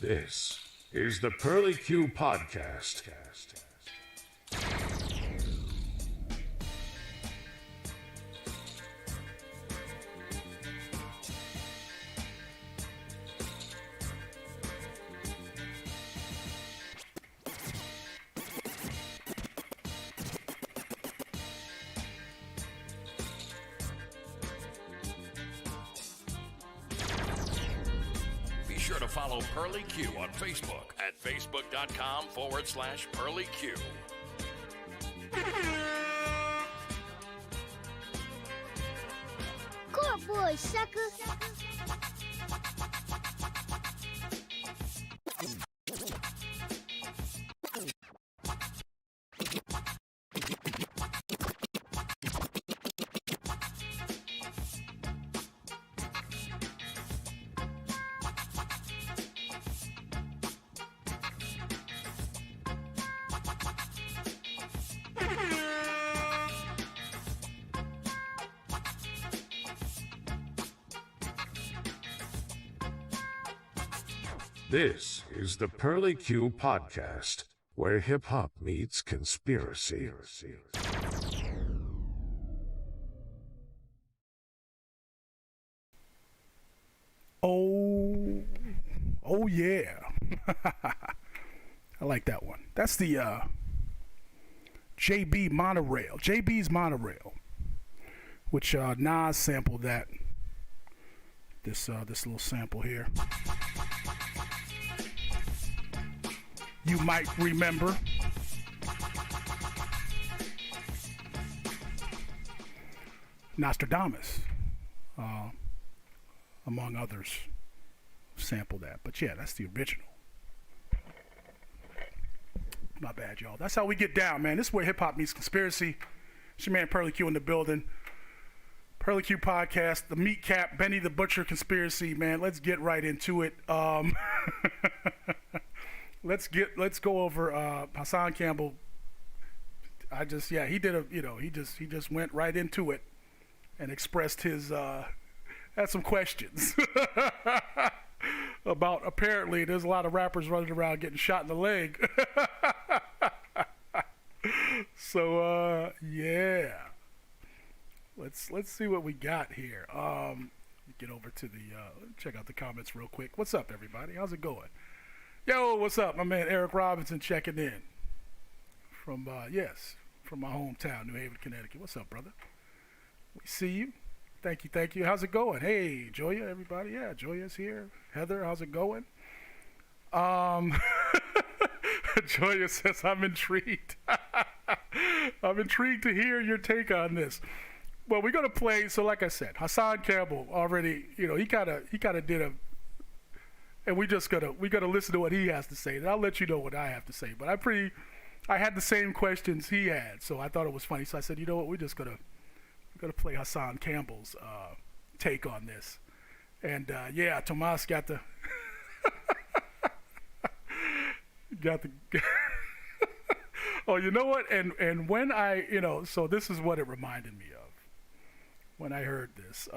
This is the Pearlie Q Podcast. Be sure to follow Pearlie Q on Facebook at facebook.com/Pearlie Q. Good boy, sucker. This is the Pearlie Q Podcast, where hip-hop meets conspiracy. Oh yeah. I like that one. That's the JB's Monorail, which Nas sampled that. This little sample here. You might remember. Nostradamus, among others, sampled that. But yeah, that's the original. My bad, y'all. That's how we get down, man. This is where hip-hop meets conspiracy. It's your man Pearlie Q in the building. Pearlie Q Podcast, the Meat Cap, Benny the Butcher conspiracy, man. Let's get right into it. Let's go over Hassan Campbell. He just went right into it and expressed his had some questions about, apparently there's a lot of rappers running around getting shot in the leg. So yeah. Let's see what we got here. Get over to the check out the comments real quick. What's up, everybody? How's it going? Yo, what's up? My man Eric Robinson checking in from my hometown, New Haven, Connecticut. What's up, brother? We see you. Thank you. How's it going? Hey, Joya, everybody. Yeah, Joya's here. Heather, how's it going? Joya says, I'm intrigued. I'm intrigued to hear your take on this. Well, we're gonna play. So, like I said, Hassan Campbell already. He kind of did a. And we gotta listen to what he has to say, and I'll let you know what I have to say. But I had the same questions he had, so I thought it was funny. So I said, you know what, we're gonna play Hassan Campbell's take on this. And yeah, Tomas got the Oh, you know what? And when so this is what it reminded me of when I heard this.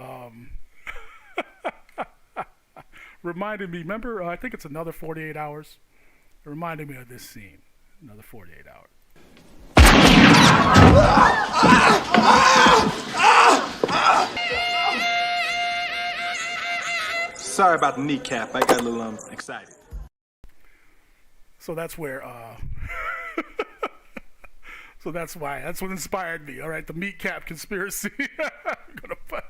Reminded me, remember, I think it's Another 48 Hours. It reminded me of this scene, Another 48 Hours. Sorry about the kneecap. I got a little excited. So that's where, so that's what inspired me, all right? The meat cap conspiracy. I'm gonna put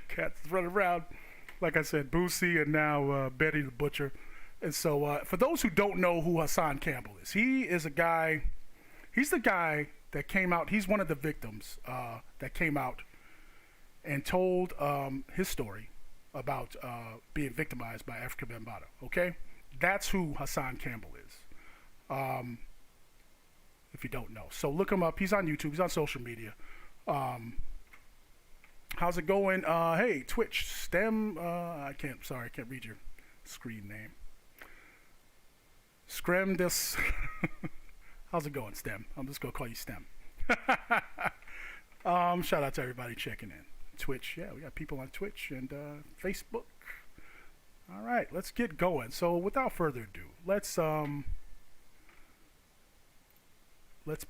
cats running around. Like I said, Boosie and now Betty the Butcher. And so for those who don't know who Hassan Campbell is, he's the guy that came out, he's one of the victims that came out and told his story about being victimized by Afrika Bambaataa, okay? That's who Hassan Campbell is, if you don't know. So look him up. He's on YouTube. He's on social media. How's it going? Hey, Twitch, STEM, I can't read your screen name. Screm this. How's it going, STEM? I'm just going to call you STEM. Shout out to everybody checking in. Twitch, yeah, we got people on Twitch and Facebook. All right, let's get going. So without further ado, let's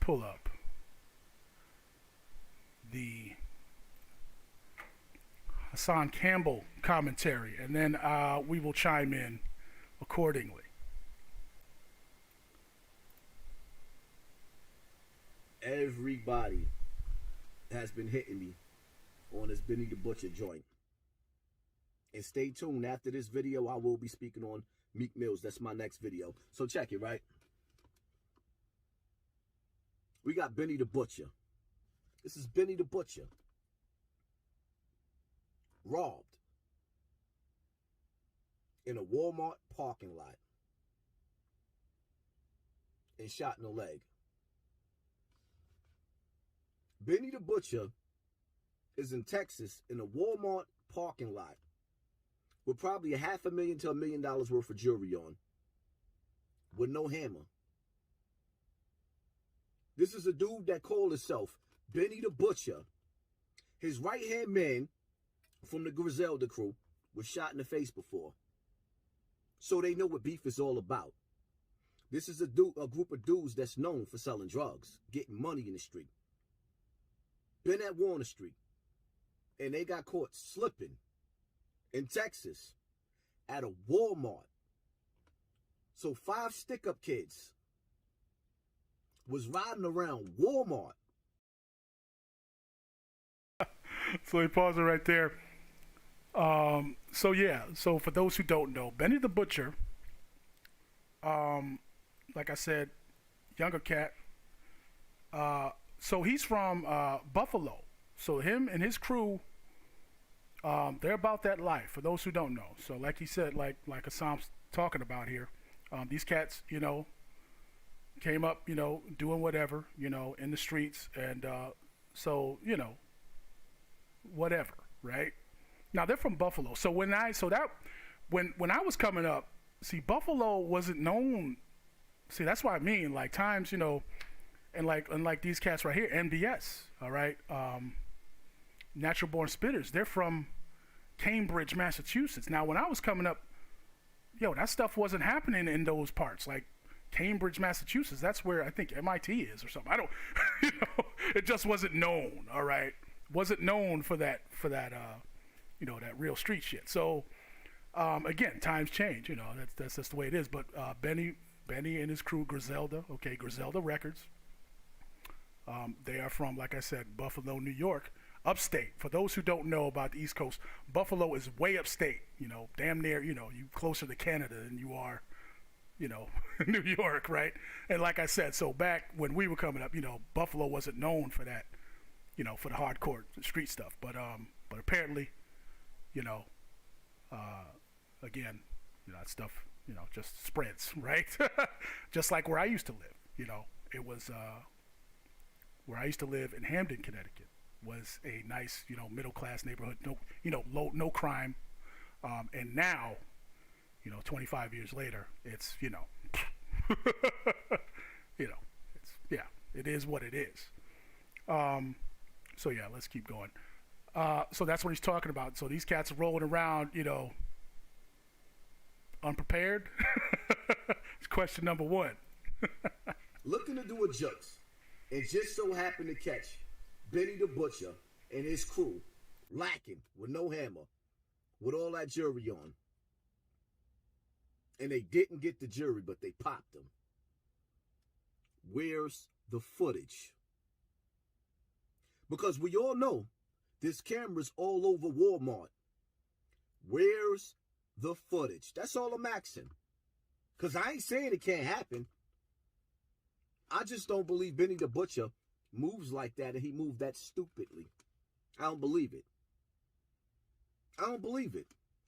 pull up the Hassan Campbell commentary, and then we will chime in accordingly. Everybody has been hitting me on this Benny the Butcher joint. And stay tuned. After this video, I will be speaking on Meek Mills. That's my next video. So check it, right? We got Benny the Butcher. This is Benny the Butcher. Robbed in a Walmart parking lot and shot in the leg. Benny the Butcher is in Texas in a Walmart parking lot with probably $500,000 to $1 million worth of jewelry on, with no hammer. This is a dude that called himself Benny the Butcher. His right-hand man from the Griselda crew was shot in the face before. So they know what beef is all about. This is a group of dudes that's known for selling drugs, getting money in the street. Been at Warner Street, and they got caught slipping in Texas at a Walmart. So 5 stick-up kids was riding around Walmart. So we pause it right there. So for those who don't know, Benny the Butcher, like I said, younger cat. So he's from Buffalo. So him and his crew, they're about that life, for those who don't know. So like he said, like Hassan's talking about here, these cats, came up, doing whatever, in the streets. And whatever, right? Now they're from Buffalo. So when I was coming up, see, Buffalo wasn't known. See, that's what I mean. Like times, and like these cats right here, MDS, all right, Natural Born Spitters. They're from Cambridge, Massachusetts. Now, when I was coming up, that stuff wasn't happening in those parts. Like Cambridge, Massachusetts. That's where I think MIT is or something. I don't, it just wasn't known. All right, wasn't known for that that real street shit. So again, times change. That's just the way it is. But Benny and his crew, Griselda, Griselda Records. They are from, like I said, Buffalo, New York, upstate. For those who don't know about the East Coast, Buffalo is way upstate. Damn near, you closer to Canada than you are, New York, right? And like I said, so back when we were coming up, Buffalo wasn't known for that, for the hardcore street stuff. But apparently, again, that stuff, just spreads, right? Just like where I used to live, it was where I used to live in Hamden, Connecticut, was a nice, middle-class neighborhood, no crime. And now, 25 years later, it's, it is what it is. So yeah, let's keep going. So that's what he's talking about. So these cats are rolling around, unprepared. It's question number one. Looking to do a jokes, and just so happened to catch Benny the Butcher and his crew lacking with no hammer, with all that jewelry on. And they didn't get the jury, but they popped them. Where's the footage? Because we all know there's cameras all over Walmart. Where's the footage? That's all I'm asking. Because I ain't saying it can't happen. I just don't believe Benny the Butcher moves like that, and he moved that stupidly. I don't believe it. I don't believe it.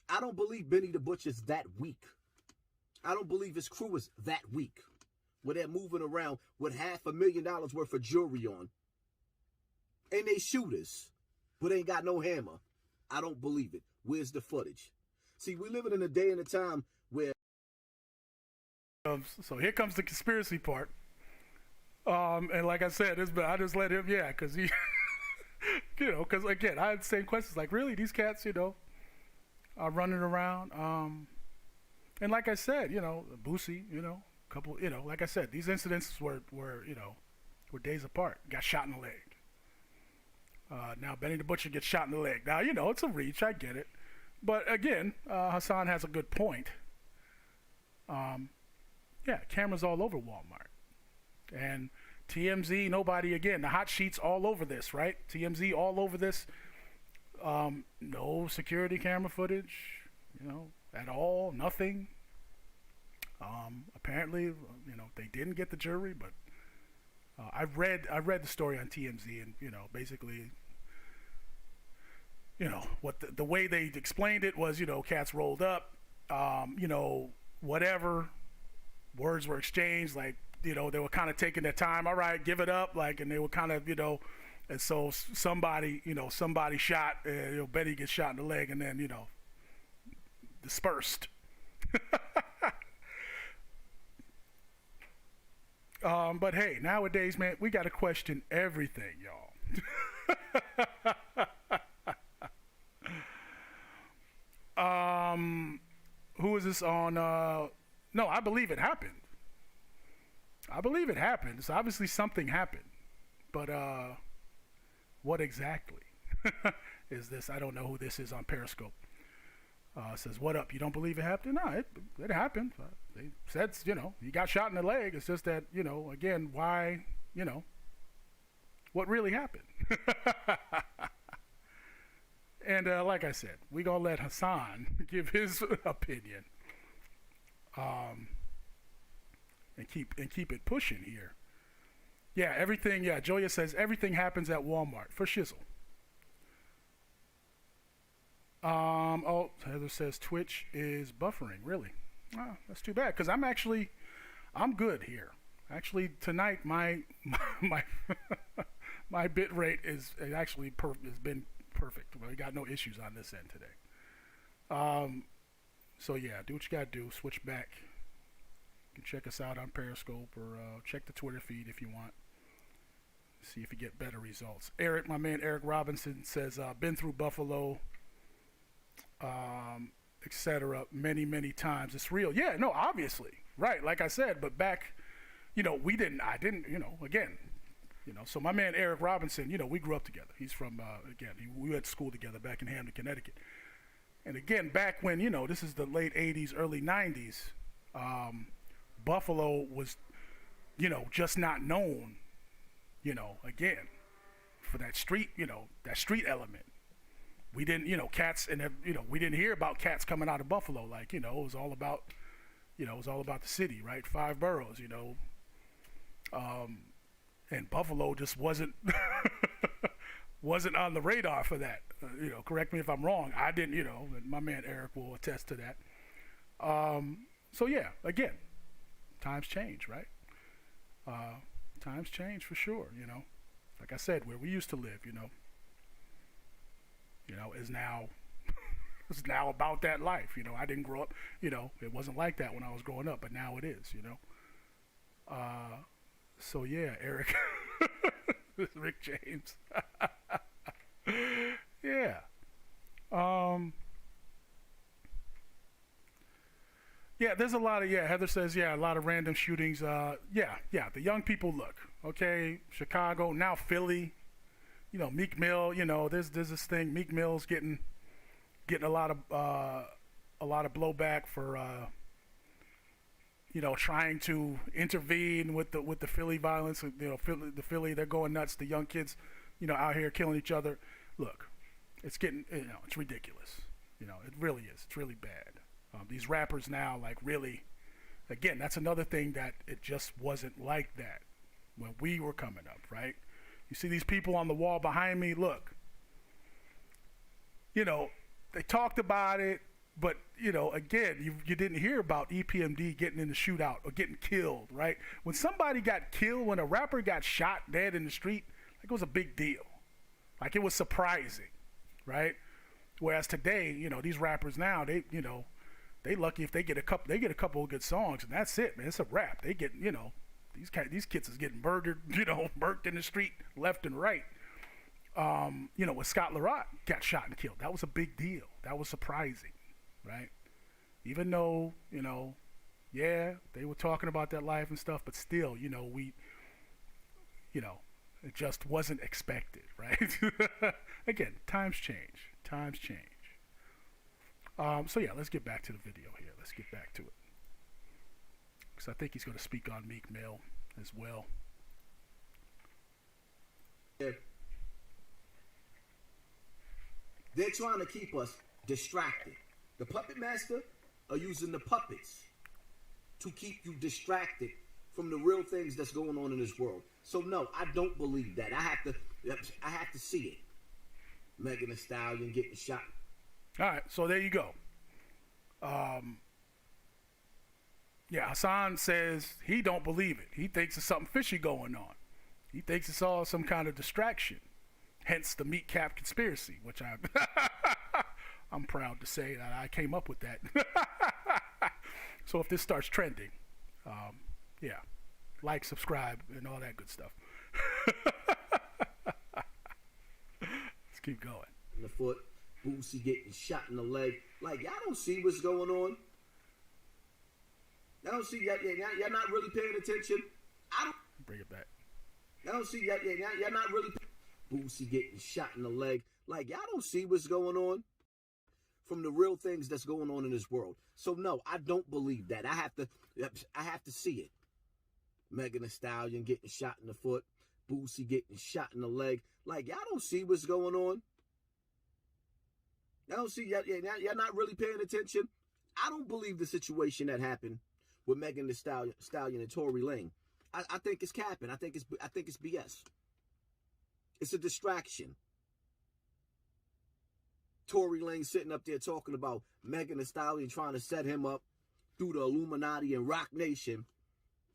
I don't believe Benny the Butcher's that weak. I don't believe his crew is that weak, where they're moving around with $500,000 worth of jewelry on. And they shooters, but ain't got no hammer. I don't believe it. Where's the footage? See, we're living in a day and a time where... So here comes the conspiracy part. And like I said, I just let him, because he, because again, I had the same questions. Like, really, these cats, are running around. And like I said, Boosie, couple, like I said, these incidents were days apart. Got shot in the leg. Now Benny the Butcher gets shot in the leg. Now, it's a reach. I get it. But again, Hassan has a good point. Cameras all over Walmart. And TMZ, nobody, again, the hot sheets all over this, right? TMZ all over this. No security camera footage, at all, nothing. Apparently, they didn't get the jury, but I read the story on TMZ, and basically, what the way they explained it was, cats rolled up, whatever words were exchanged, like, they were kind of taking their time. All right, give it up, like, and they were kind of, and so somebody shot, Betty gets shot in the leg, and then, dispersed. But hey, nowadays, man, we got to question everything, y'all. Who is this on? No, I believe it happened. So obviously something happened. But what exactly is this? I don't know who this is on Periscope. Says, what up? You don't believe it happened? No, it happened. They said, he got shot in the leg. It's just that, again, why, what really happened? And like I said, we going to let Hassan give his opinion and keep it pushing here. Yeah, everything, Joya says, everything happens at Walmart for shizzle. Heather says Twitch is buffering. Really? Oh, that's too bad, because I'm good here. Actually, tonight my my bit rate has been perfect. We got no issues on this end today. So yeah, do what you gotta do. Switch back. You can check us out on Periscope or check the Twitter feed if you want. See if you get better results. My man Eric Robinson says, been through Buffalo, etc. many times. It's real. Yeah, no, obviously. Right, like I said, but back, I didn't, again, so my man Eric Robinson, we grew up together. He's from, we went to school together back in Hamden, Connecticut. And again, back when, this is the late 80s, early 90s, Buffalo was, just not known, again, for that street, that street element. We didn't, cats, and, we didn't hear about cats coming out of Buffalo. Like, it was all about, the city, right? 5 boroughs, and Buffalo just wasn't, wasn't on the radar for that. Correct me if I'm wrong. I didn't, and my man Eric will attest to that. So yeah, again, times change, right? Times change for sure, Like I said, where we used to live, is now it's now about that life. I didn't grow up, it wasn't like that when I was growing up, but now it is, So yeah, Eric, Rick James, yeah. Yeah, there's a lot of, Heather says, a lot of random shootings. The young people, look, okay, Chicago, now Philly, Meek Mill, there's this thing, Meek Mill's getting a lot of blowback for, trying to intervene with the Philly violence. The Philly, they're going nuts. The young kids, out here killing each other. Look, it's getting, it's ridiculous. It really is. It's really bad. These rappers now, like, really, again, that's another thing that it just wasn't like that when we were coming up, right? You see these people on the wall behind me, look, they talked about it, but, again, you didn't hear about EPMD getting in the shootout or getting killed, right? When somebody got killed, when a rapper got shot dead in the street, like, it was a big deal. Like, it was surprising, right? Whereas today, these rappers now, they lucky if they get a couple of good songs, and that's it, man. It's a wrap. They get, these kids is getting murdered, burnt in the street left and right. When Scott LaRock got shot and killed, that was a big deal. That was surprising, right? even though, yeah, they were talking about that life and stuff, but still, it just wasn't expected, right? Again, times change. So yeah, let's get back to the video here. Let's get back to it. Because I think he's going to speak on Meek Mill as well. They're trying to keep us distracted. The puppet master are using the puppets to keep you distracted from the real things that's going on in this world. So no, I don't believe that. I have to see it. Megan Thee Stallion getting shot. All right, so there you go. Yeah, Hassan says he don't believe it. He thinks there's something fishy going on. He thinks it's all some kind of distraction. Hence the meat cap conspiracy, which I'm proud to say that I came up with that. So if this starts trending, yeah, like, subscribe, and all that good stuff. Let's keep going. In the foot, Boosie getting shot in the leg. Like, y'all don't see what's going on. Y'all don't see, y'all not really paying attention. I don't bring it back. Y'all don't see, y'all not really. Boosie getting shot in the leg. Like, y'all don't see what's going on from the real things that's going on in this world. So no, I don't believe that. I have to see it. Megan Thee Stallion getting shot in the foot. Boosie getting shot in the leg. Like, y'all don't see what's going on. Y'all don't see, y'all not really paying attention. I don't believe the situation that happened with Megan Thee Stallion and Tory Lanez. I think it's capping. I think it's BS. It's a distraction. Tory Lanez sitting up there talking about Megan Thee Stallion trying to set him up through the Illuminati and Rock Nation.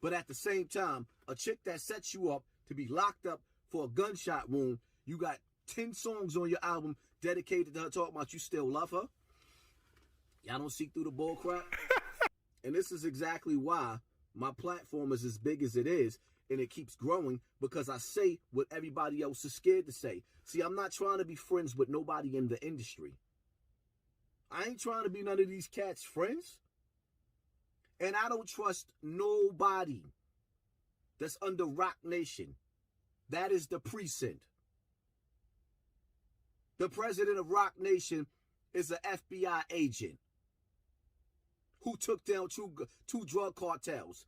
But at the same time, a chick that sets you up to be locked up for a gunshot wound, you got 10 songs on your album dedicated to her talking about you still love her. Y'all don't see through the bull crap. And this is exactly why my platform is as big as it is. And it keeps growing because I say what everybody else is scared to say. See, I'm not trying to be friends with nobody in the industry. I ain't trying to be none of these cats' friends. And I don't trust nobody that's under Rock Nation. That is the precinct. The president of Rock Nation is an FBI agent who took down two drug cartels.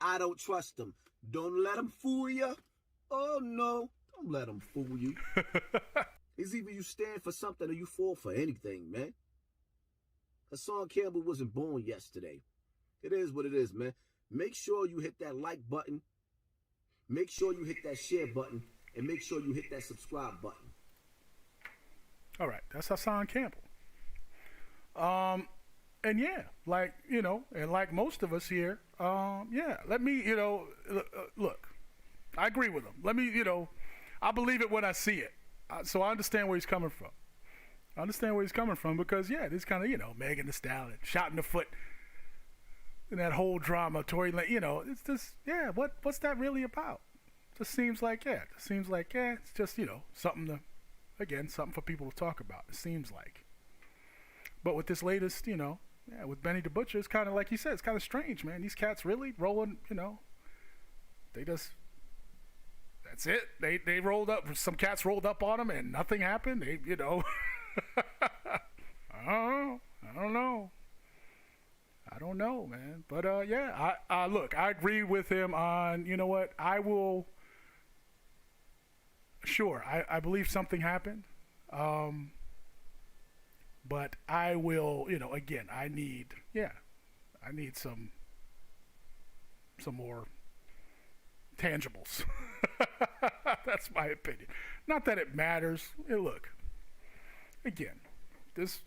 I don't trust them. Don't let them fool you. Oh, no. Don't let them fool you. It's either you stand for something or you fall for anything, man. Hassan Campbell wasn't born yesterday. It is what it is, man. Make sure you hit that like button. Make sure you hit that share button. And make sure you hit that subscribe button. All right. That's Hassan Campbell. And yeah, like, and like most of us here, yeah, let me, look, I agree with him. Let me, I believe it when I see it. So I understand where he's coming from. I understand where he's coming from because, yeah, this kind of, Megan Thee Stallion, shot in the foot, and that whole drama, Tory Lanez, it's just, yeah, what's that really about? Just seems like, it's just, something something for people to talk about, it seems like. But with this latest, yeah, with Benny the Butcher, it's kind of like you said, it's kind of strange, man. These cats really rolling, they just, that's it. They rolled up, some cats rolled up on them and nothing happened. They, I don't know, man. But, yeah, look, I agree with him on, you know what, I believe something happened. But I will, again, I need some more tangibles. That's my opinion. Not that it matters. Look, again, this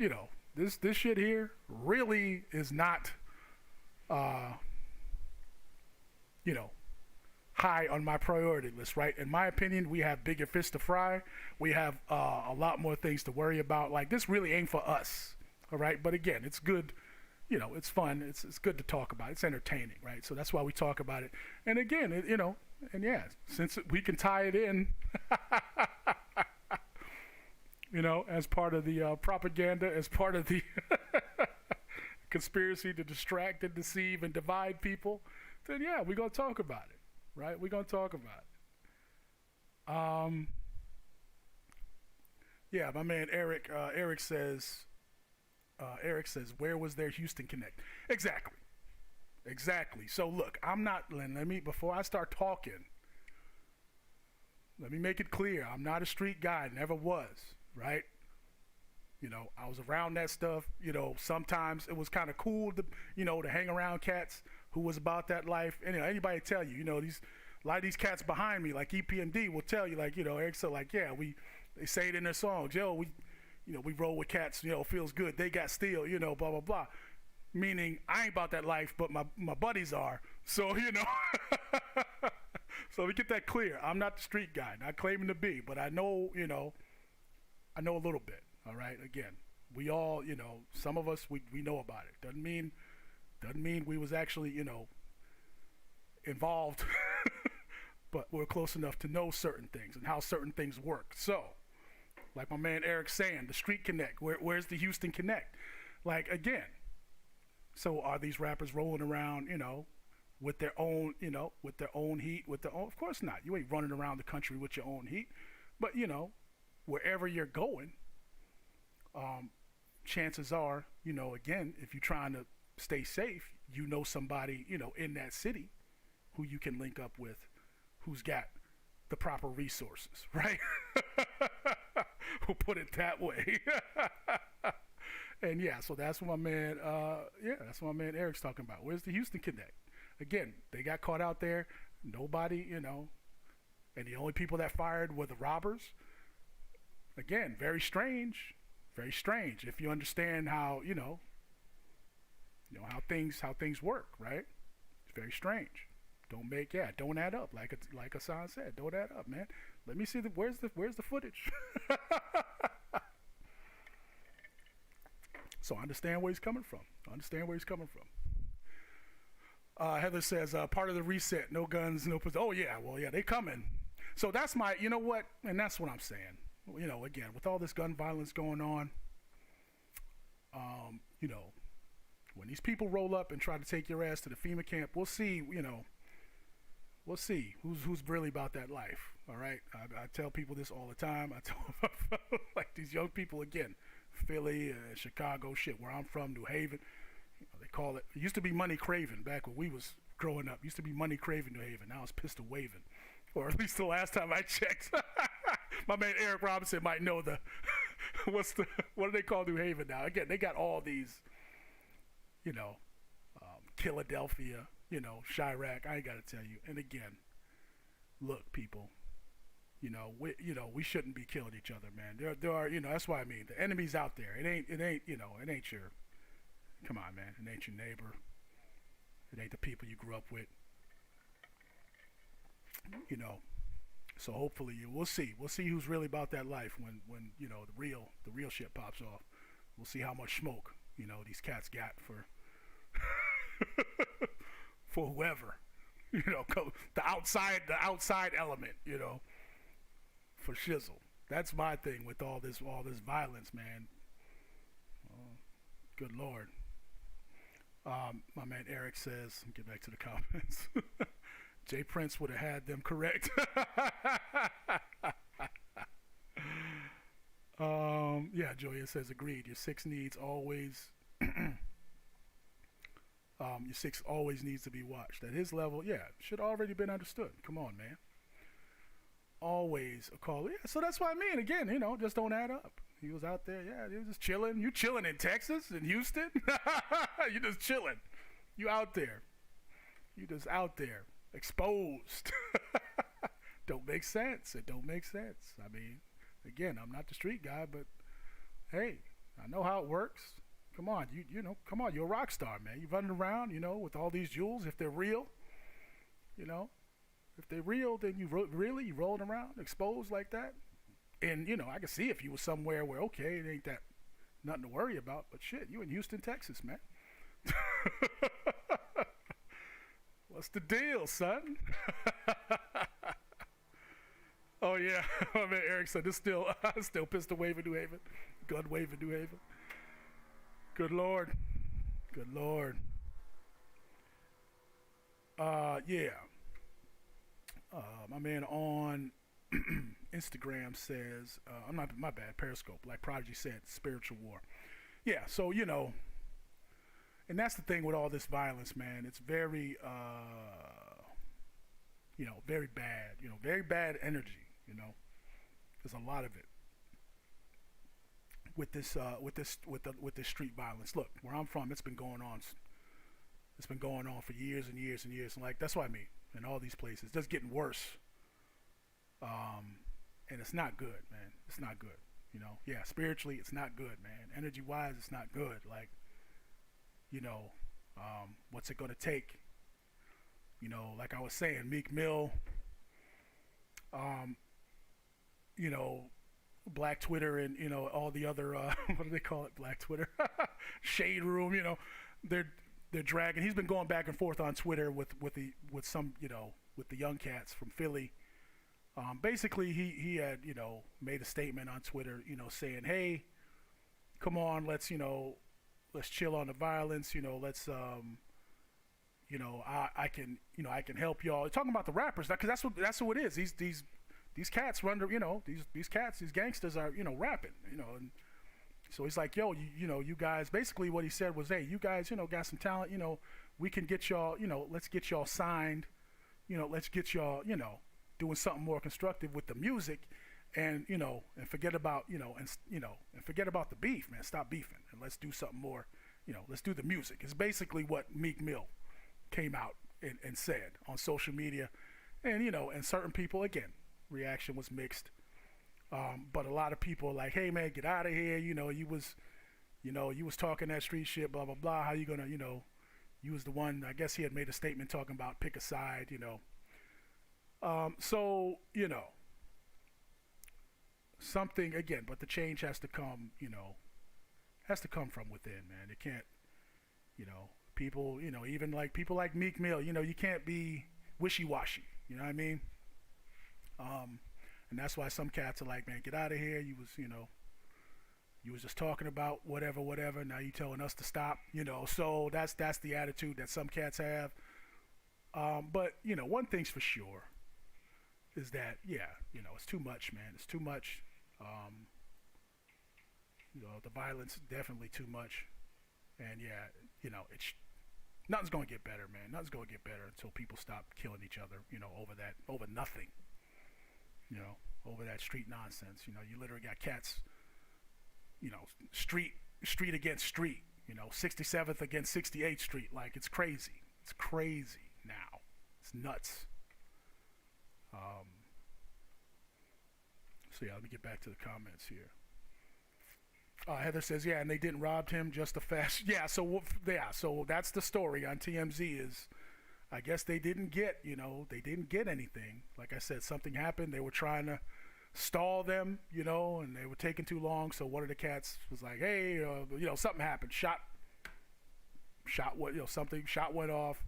shit here really is not, high on my priority list, right? In my opinion, we have bigger fish to fry. We have a lot more things to worry about. Like, this really ain't for us, all right? But again, it's good, it's fun. It's good to talk about. It's entertaining, right? So that's why we talk about it. And again, and yeah, since we can tie it in, as part of the propaganda, as part of the conspiracy to distract and deceive and divide people, then yeah, we're going to talk about it, right? We're going to talk about it. Yeah, my man Eric says, where was their Houston Connect? Exactly. So look, I'm not, before I start talking, let me make it clear. I'm not a street guy, never was, right? You know, I was around that stuff. You know, sometimes it was kind of cool to, to hang around cats who was about that life. And anybody tell you, a lot of these cats behind me, like EP&D, will tell you, like, Eric said, like, yeah, they say it in their songs, we roll with cats, feels good. They got steel, blah, blah, blah. Meaning I ain't about that life, but my buddies are. So, so we get that clear. I'm not the street guy, not claiming to be, but I know, I know a little bit. All right. Again, we all, some of us, we know about it. Doesn't mean we was actually, involved, but we're close enough to know certain things and how certain things work. So, like my man Eric saying, the street connect, where's the Houston Connect? Like, again, so are these rappers rolling around, with their own, with their own heat, of course not. You ain't running around the country with your own heat, but, wherever you're going, chances are, again, if you're trying to stay safe, somebody, in that city who you can link up with, who's got the proper resources, right? We'll put it that way. And yeah, so that's what my man, that's what my man Eric's talking about. Where's the Houston Connect? Again, they got caught out there. Nobody, and the only people that fired were the robbers. Again, very strange. Very strange if you understand how, how things work, right? It's very strange. Don't add up. Like Hassan said, don't add up, man. Let me see where's the footage. So I understand where he's coming from. Heather says, part of the reset, no guns, no pistols. Oh yeah, well yeah, they coming. So that's my, and that's what I'm saying. Again, with all this gun violence going on, when these people roll up and try to take your ass to the FEMA camp, we'll see, we'll see who's really about that life. All right. I tell people this all the time. I tell like these young people, again, Philly, Chicago, shit, where I'm from, New Haven, they call it used to be money craving back when we was growing up. Used to be money craving New Haven. Now it's pistol waving, or at least the last time I checked. My man Eric Robinson might know what do they call New Haven now? Again, they got all these, Philadelphia, Chirac. I ain't got to tell you. And again, look, people, we shouldn't be killing each other, man. There are, that's why I mean the enemy's out there. It ain't your. Come on, man. It ain't your neighbor. It ain't the people you grew up with. So hopefully we'll see who's really about that life when the real shit pops off. We'll see how much smoke these cats got for for whoever, the outside element, for shizzle. That's my thing with all this violence, man. Good Lord. My man Eric says, get back to the comments. Jay Prince would have had them correct. Yeah, Julia says agreed. Your six needs always needs to be watched. At his level, yeah, should already been understood. Come on, man. Always a call. Yeah, so that's what I mean. Again, just don't add up. He was out there, yeah, he was just chilling. You chilling in Texas, in Houston? You just chilling. You out there. You just out there. Exposed. Don't make sense. It don't make sense. I mean, again, I'm not the street guy, but hey, I know how it works. Come on, come on, you're a rock star, man. You're running around, with all these jewels. If they're real, if they're real, then you rolling around exposed like that. And I can see if you were somewhere where okay, it ain't that nothing to worry about. But shit, you in Houston, Texas, man. What's the deal, son? Oh yeah, my man Eric said this still pistol waving New Haven, gun waving New Haven. Good Lord. Good Lord. Yeah. My man on Instagram says, I'm not, my bad, Periscope, like Prodigy said, spiritual war. Yeah, so, you know, and that's the thing with all this violence, man. It's very, you know, very bad, you know, very bad energy, you know. There's a lot of it with this street violence. Look, where I'm from, it's been going on for years and years and years. And like, that's what I mean. In all these places, it's just getting worse. And it's not good, man. It's not good. You know, yeah, spiritually, it's not good, man. Energy-wise, it's not good. Like, you know, what's it gonna take? You know, like I was saying, Meek Mill, you know, Black Twitter and, you know, all the other, what do they call it? Black Twitter, Shade Room, you know, they're dragging. He's been going back and forth on Twitter with some, you know, with the young cats from Philly. Basically, he had, you know, made a statement on Twitter, you know, saying, hey, come on, let's chill on the violence, you know, let's, you know, I can help y'all. Talking about the rappers, because that's what it is. These cats run the, you know, these gangsters are, you know, rapping, you know, and so he's like, yo, you know, you guys, basically what he said was, hey, you guys, you know, got some talent, you know, we can get y'all, you know, let's get y'all signed, you know, let's get y'all, you know, doing something more constructive with the music, and, you know, and forget about, and forget about the beef, man. Stop beefing, and let's do something more, you know, let's do the music. It's basically what Meek Mill came out and said on social media, and, you know, and certain people, again, reaction was mixed. But a lot of people are like, hey man, get out of here. You was talking that street shit, blah, blah, blah. How you gonna, you know, you was the one, I guess he had made a statement talking about pick a side, you know. So, you know, something, again, but the change has to come, you know, from within, man. It can't, you know, people, you know, even like people like Meek Mill, you know, you can't be wishy-washy, you know what I mean? And that's why some cats are like, man, get out of here. You was just talking about whatever. Now you telling us to stop, you know. So that's the attitude that some cats have. But, you know, one thing's for sure is that, yeah, you know, it's too much, man. It's too much. You know, the violence, definitely too much. And, yeah, you know, nothing's going to get better, man. Nothing's going to get better until people stop killing each other, you know, over nothing. You know, over that street nonsense. You know, you literally got cats, you know, street against street, you know, 67th against 68th Street. Like, it's crazy. It's crazy now. It's nuts. So, yeah, let me get back to the comments here. Heather says, yeah, and they didn't rob him, just a fast. Yeah, so that's the story on TMZ is, I guess they didn't get anything. Like I said, something happened. They were trying to stall them, you know, and they were taking too long. So one of the cats was like, hey, you know, something happened. Shot went off,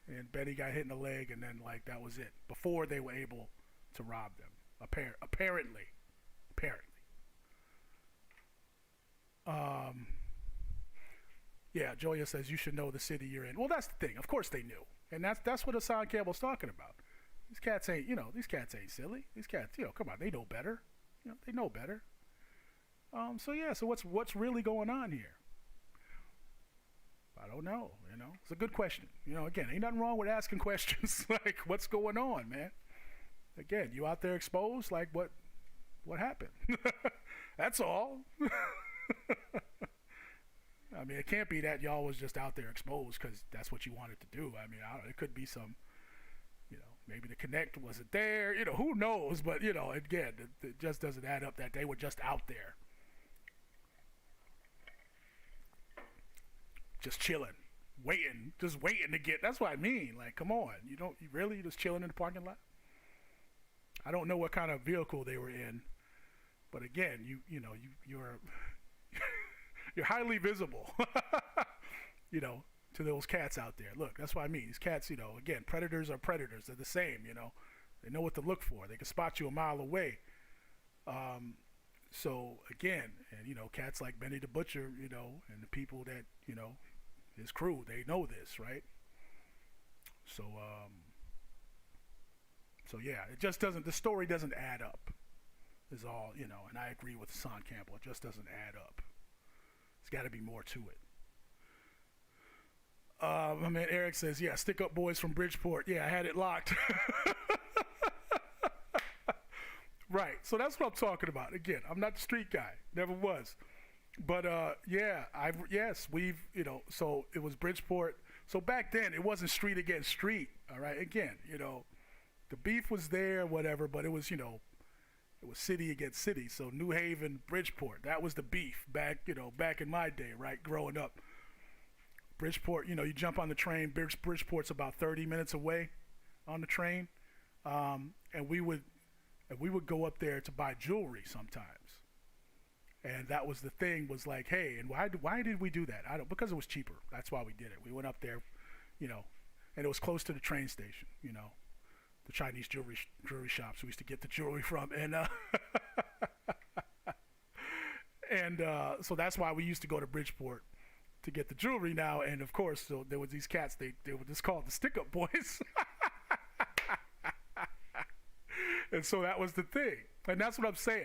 and Betty got hit in the leg, and then, like, that was it. Before they were able to rob them, apparently. Yeah, Joya says you should know the city you're in. Well, that's the thing. Of course they knew. And that's what Hassan Campbell's talking about. These cats ain't silly. These cats, you know, come on, they know better. You know, they know better. So what's really going on here? I don't know, you know. It's a good question. You know, again, ain't nothing wrong with asking questions like what's going on, man? Again, you out there exposed, like what happened? That's all. I mean, it can't be that y'all was just out there exposed because that's what you wanted to do. I mean, it could be some, you know, maybe the connect wasn't there. You know, who knows? But, you know, again, it just doesn't add up that they were just out there. Just chilling, just waiting to get. That's what I mean. Like, come on. You really just chilling in the parking lot? I don't know what kind of vehicle they were in. But again, you're you're highly visible, you know, to those cats out there. Look, that's what I mean. These cats, you know, again, predators are predators. They're the same, you know. They know what to look for. They can spot you a mile away. So, again, and, you know, cats like Benny the Butcher, you know, and the people that, you know, his crew, they know this, right? So yeah, it just doesn't, the story doesn't add up, is all, you know, and I agree with Son Campbell, it just doesn't add up. There's got to be more to it. My man Eric says, yeah, stick up boys from Bridgeport. Yeah, I had it locked. Right, so that's what I'm talking about. Again, I'm not the street guy, never was. But yeah, we've, you know, so it was Bridgeport. So back then, it wasn't street against street, all right? Again, you know, the beef was there, whatever, but it was, you know, it was city against city. So New Haven, Bridgeport, that was the beef back, you know, back in my day, right, growing up. Bridgeport, you know, you jump on the train, Bridgeport's about 30 minutes away on the train, and we would go up there to buy jewelry sometimes. And that was the thing, was like, hey, and why did we do that? Because it was cheaper. That's why we did it. We went up there, you know, and it was close to the train station, you know, the Chinese jewelry shops we used to get the jewelry from. And so that's why we used to go to Bridgeport to get the jewelry now. And of course, so there was these cats, they were just called the stick-up boys. And so that was the thing. And that's what I'm saying.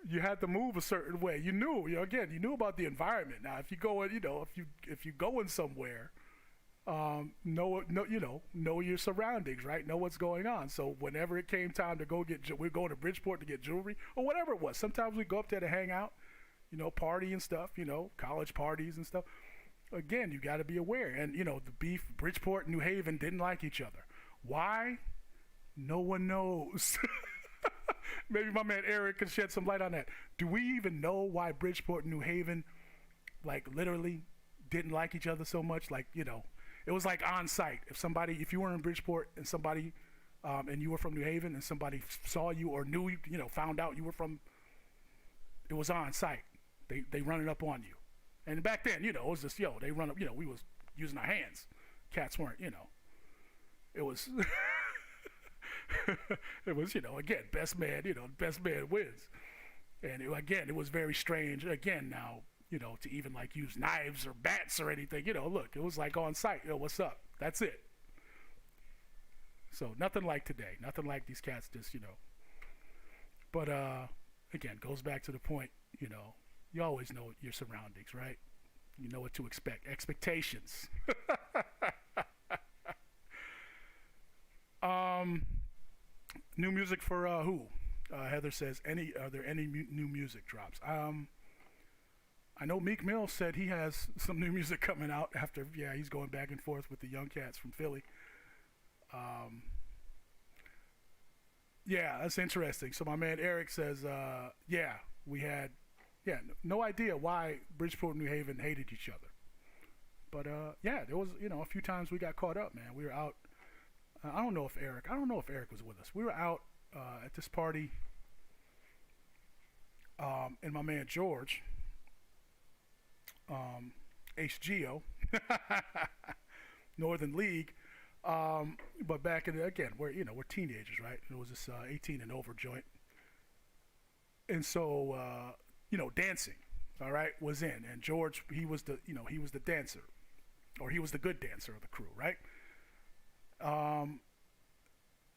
You had to move a certain way. You knew, you know, again, you knew about the environment. Now, if you go in, you know, if you going somewhere, know your surroundings, right? Know what's going on. So whenever it came time to we're going to Bridgeport to get jewelry or whatever it was. Sometimes we go up there to hang out, you know, party and stuff, you know, college parties and stuff. Again, you got to be aware. And, you know, the beef, Bridgeport and New Haven didn't like each other. Why? No one knows. Maybe my man Eric can shed some light on that. Do we even know why Bridgeport and New Haven, like, literally didn't like each other so much? Like, you know, it was like on site. If you were in Bridgeport and somebody, and you were from New Haven and somebody saw you or knew you know, found out you were from, it was on site. They run it up on you. And back then, you know, it was just, they run up, you know, we was using our hands. Cats weren't, you know. It was... It was, you know, again, best man wins. And it was very strange, again, now, you know, to even like use knives or bats or anything, you know, look, it was like on site, what's up? That's it. So nothing like today, nothing like these cats just, you know. But again, goes back to the point, you know, you always know your surroundings, right? You know what to expect. Expectations. New music for who? Heather says, are there any new music drops? I know Meek Mill said he has some new music coming out after, he's going back and forth with the young cats from Philly. Yeah, that's interesting. So my man Eric says, we had, no idea why Bridgeport and New Haven hated each other. But there was, you know, a few times we got caught up, man. We were out. I don't know if Eric was with us. We were out at this party, and my man George, HGO, Northern League, but back in again, we're teenagers, right? It was this 18 and over joint, and so dancing, all right, was in, and George, he was the dancer, or he was the good dancer of the crew, right?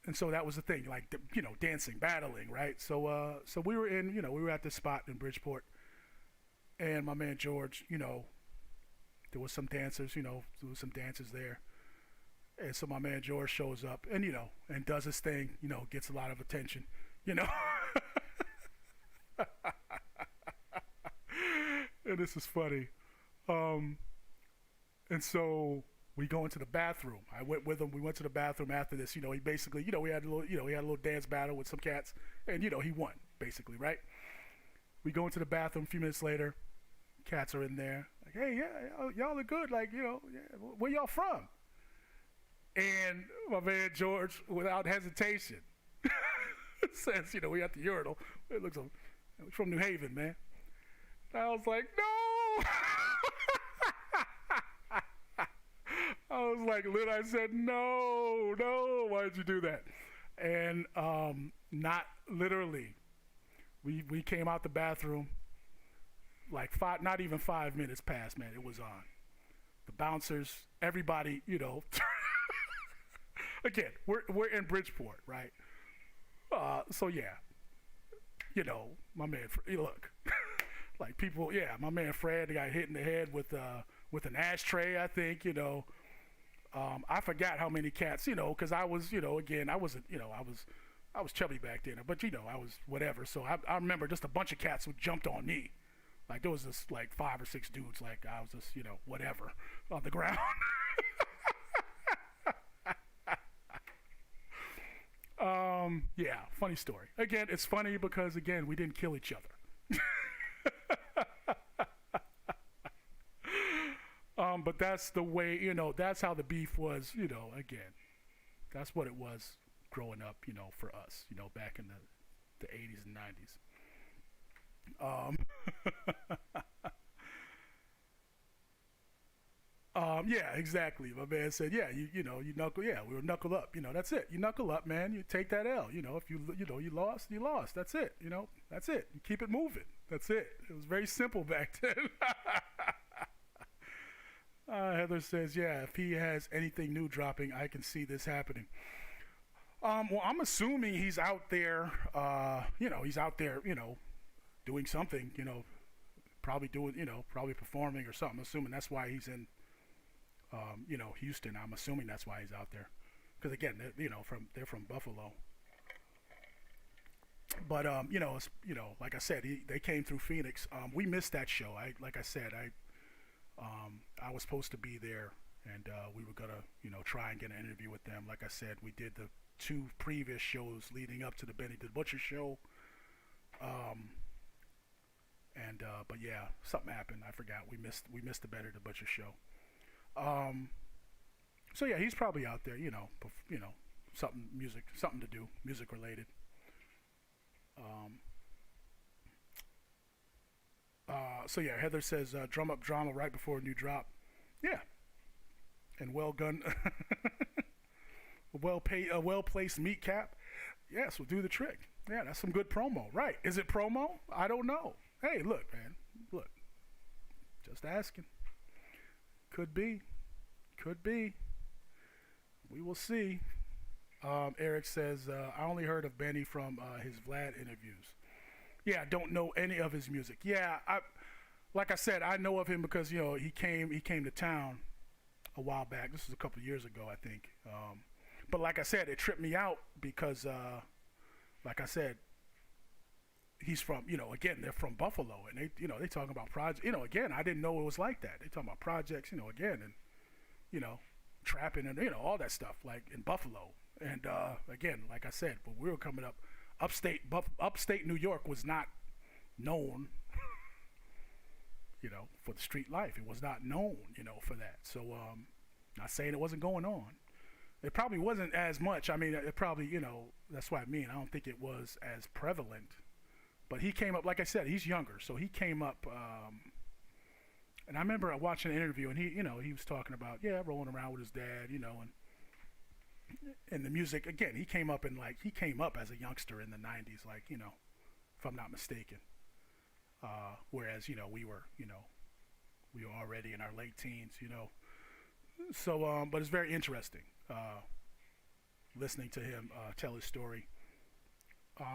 And so that was the thing, like, dancing, battling, right? So we were we were at this spot in Bridgeport, and my man George, there was some dancers, there was some dancers there. And so my man George shows up and, and does his thing, gets a lot of attention, And this is funny. And so we go into the bathroom. I went with him. We went to the bathroom after this. He basically, we had a little dance battle with some cats, and he won basically, right? We go into the bathroom. A few minutes later, cats are in there. Like, hey, y'all are good. Like, where y'all from? And my man George, without hesitation, says, we at the urinal. It looks like we're from New Haven, man. And I was like, no. I was like, I said, no, why'd you do that? And not literally. We came out the bathroom, like not even 5 minutes passed, man. It was on. the bouncers, everybody, you know. Again, we're in Bridgeport, right? So yeah, you know, my man, look, like people, yeah, my man Fred got hit in the head with an ashtray, I think, you know. I forgot how many cats, you know, because I was, you know, again, I wasn't, you know, I was chubby back then, but you know, I was whatever. So I remember just a bunch of cats who jumped on me. Like there was just like 5 or 6 dudes, like I was just, you know, whatever on the ground. Yeah, funny story. Again, it's funny because again, we didn't kill each other. But that's the way, you know, that's how the beef was, you know, again, that's what it was growing up, you know, for us, you know, back in the 80s and 90s. Yeah, exactly. My man said, yeah, you know, you knuckle, yeah, we'll knuckle up, you know, that's it. You knuckle up, man, you take that L, you know, if you know, you lost, that's it, you know, that's it. You keep it moving, that's it. It was very simple back then. Heather says, yeah, if he has anything new dropping, I can see this happening. Well, I'm assuming he's out there, you know, doing something, you know, probably doing, you know, probably performing or something. I'm assuming that's why he's in, you know, Houston. I'm assuming that's why he's out there. Because again, you know, they're from Buffalo. But, you know, like I said, they came through Phoenix. We missed that show. Like I said, I was supposed to be there, and we were gonna, you know, try and get an interview with them. Like I said, we did the 2 previous shows leading up to the Benny the Butcher show. But yeah, something happened. I forgot. We missed the Benny the Butcher show. So yeah, he's probably out there, you know, something to do, music related. So yeah, Heather says drum up drama right before a new drop. Yeah, and well placed meat cap. Yes, will do the trick. Yeah, that's some good promo. Right? Is it promo? I don't know. Hey, look, man, look. Just asking. Could be. We will see. Eric says I only heard of Benny from his Vlad interviews. Yeah, I don't know any of his music. Yeah, like I said, I know of him because, you know, he came to town a while back. This was a couple of years ago, I think. But like I said, it tripped me out because, like I said, he's from, you know, again, they're from Buffalo, and they, you know, they talking about projects. You know, again, I didn't know it was like that. They talking about projects, you know, again, and, you know, trapping and, you know, all that stuff, like in Buffalo. And again, like I said, when we were coming up, upstate New York was not known, you know, for the street life. It was not known, you know, for that. So, not saying it wasn't going on. It probably wasn't as much. I mean, it probably, you know, that's what I mean. I don't think it was as prevalent. But he came up, like I said, he's younger, so he came up. And I remember watching an interview, and he, you know, he was talking about, yeah, rolling around with his dad, you know, and the music. Again, he came up as a youngster in the 90s, like, you know, if I'm not mistaken. Whereas, you know, we were already in our late teens, you know. So, but it's very interesting listening to him tell his story.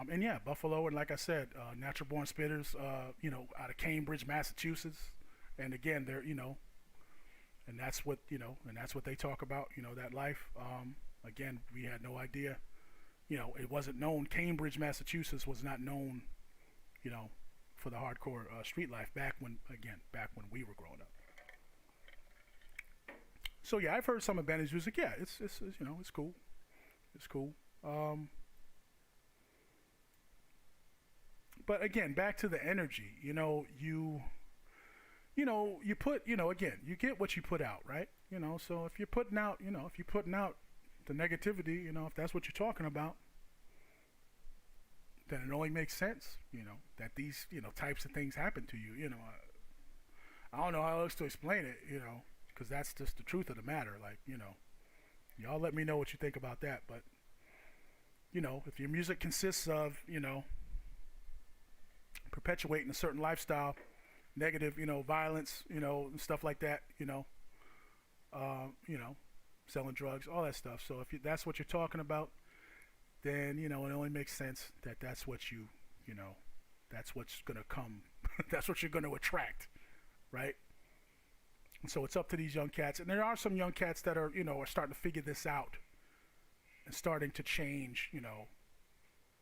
And yeah, Buffalo, and like I said, Natural Born Spitters, you know, out of Cambridge, Massachusetts. And again, they're, you know, and that's what, you know, and that's what they talk about, you know, that life. Again, we had no idea, you know, it wasn't known. Cambridge, Massachusetts was not known, you know, for the hardcore street life back when we were growing up. So yeah, I've heard some of Benny's music. Yeah, it's you know, it's cool. It's cool. But again, back to the energy, you know, you put, you know, again, you get what you put out, right? You know, so if you're putting out the negativity, you know, if that's what you're talking about, then it only makes sense, you know, that these, you know, types of things happen to you, you know. I don't know how else to explain it, you know, because that's just the truth of the matter. Like, you know, y'all let me know what you think about that. But, you know, if your music consists of, you know, perpetuating a certain lifestyle, negative, you know, violence, you know, and stuff like that, you know, you know, selling drugs, all that stuff. So if that's what you're talking about, then, you know, it only makes sense that that's what you know, that's what's going to come. That's what you're going to attract, right? And so it's up to these young cats. And there are some young cats that are, you know, are starting to figure this out and starting to change, you know,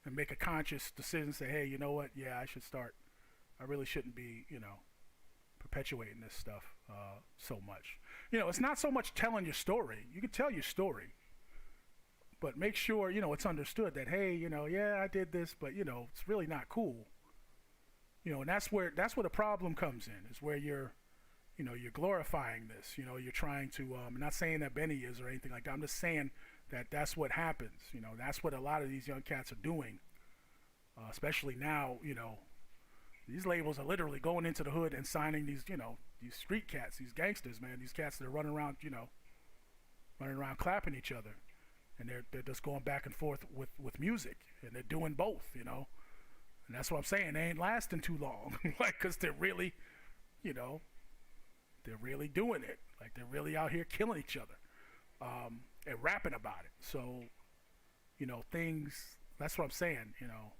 and make a conscious decision, say, hey, you know what? Yeah, I should start. I really shouldn't be, you know, perpetuating this stuff so much. You know, it's not so much telling your story. You can tell your story, but make sure, you know, it's understood that, hey, you know, yeah, I did this, but, you know, it's really not cool. You know, and that's where the problem comes in, is where you're, you know, you're glorifying this. You know, you're trying to, I'm not saying that Benny is or anything like that. I'm just saying that that's what happens. You know, that's what a lot of these young cats are doing, especially now. You know, these labels are literally going into the hood and signing these, you know, these street cats, these gangsters, man, these cats that are running around, you know, running around clapping each other. And they're just going back and forth with music, and they're doing both, you know. And that's what I'm saying. They ain't lasting too long, like, because they're really, you know, they're really doing it. Like, they're really out here killing each other and rapping about it. So, you know, things, that's what I'm saying, you know,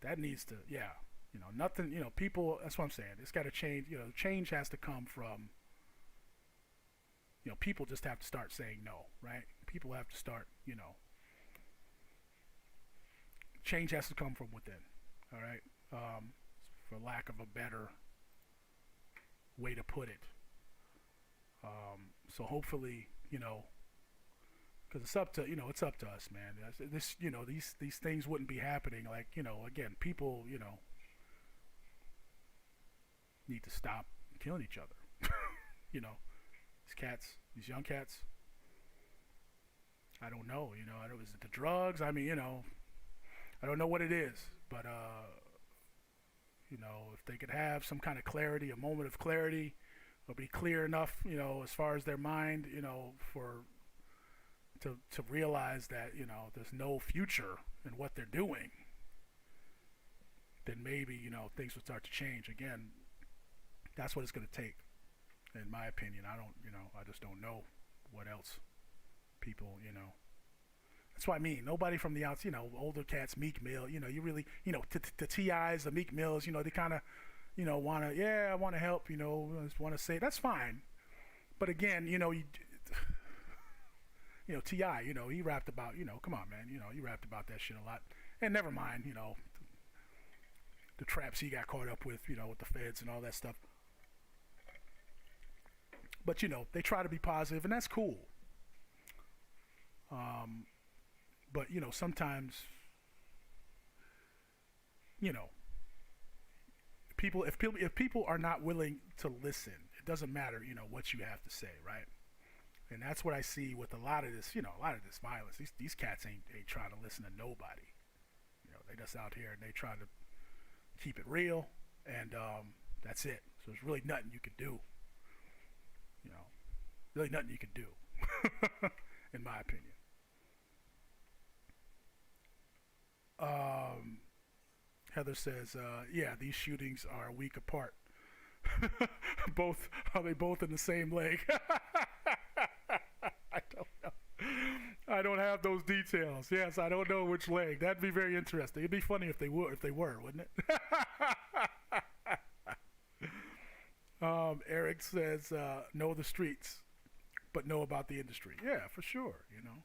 that needs to, yeah, you know, nothing, you know, people, that's what I'm saying. It's got to change, you know, change has to come from, you know, people just have to start saying no, right? People have to start, you know, change has to come from within, all right? For lack of a better way to put it. So hopefully, you know, because it's up to, you know, it's up to us, man. This, you know, these things wouldn't be happening. Like, you know, again, people, you know, need to stop killing each other. You know, these cats, these young cats, I don't know, you know, is it the drugs? I mean, you know, I don't know what it is, but, you know, if they could have some kind of clarity, a moment of clarity, it'll be clear enough, you know, as far as their mind, you know, to realize that, you know, there's no future in what they're doing, then maybe, you know, things will start to change. Again, that's what it's going to take, in my opinion. I don't, you know, I just don't know what else people, you know. That's what I mean. Nobody from the outside, you know, older cats, Meek Mill, you know, you really, you know, the T.I.s, the Meek Mills, you know, they kind of, you know, want to, yeah, I want to help, you know, want to say, that's fine. But again, you know, you know, T.I., you know, he rapped about, you know, come on, man, you know, he rapped about that shit a lot. And never mind, you know, the traps he got caught up with, you know, with the feds and all that stuff. But, you know, they try to be positive, and that's cool. But, you know, sometimes, you know, if people are not willing to listen, it doesn't matter, you know, what you have to say, right? And that's what I see with a lot of this, you know, a lot of this violence. These cats ain't trying to listen to nobody. You know, they just out here and they trying to keep it real, and that's it. So there's really nothing you can do. You know, really nothing you can do, in my opinion. Heather says, yeah, these shootings are a week apart. Are they both in the same leg? I don't know. I don't have those details. Yes, I don't know which leg. That'd be very interesting. It'd be funny if they were, wouldn't it? Eric says, know the streets, but know about the industry. Yeah, for sure, you know.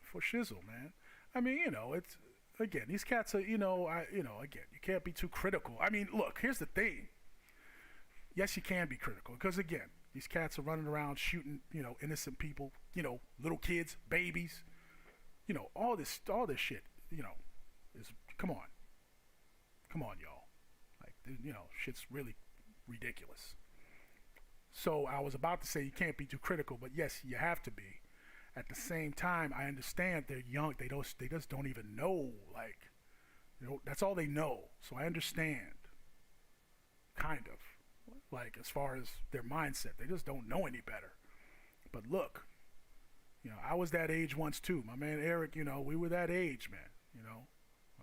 For shizzle, man. I mean, you know, it's, again, these cats are, you know, again, you can't be too critical. I mean, look, here's the thing. Yes, you can be critical, because, again, these cats are running around shooting, you know, innocent people, you know, little kids, babies, you know, all this shit, you know, is, come on, y'all. Like, you know, shit's really ridiculous. So I was about to say you can't be too critical, but yes, you have to be. At the same time, I understand they're young. They just don't even know. Like, you know, that's all they know. So I understand, kind of, like, as far as their mindset, they just don't know any better. But look, you know, I was that age once too. My man Eric, you know, we were that age, man. You know,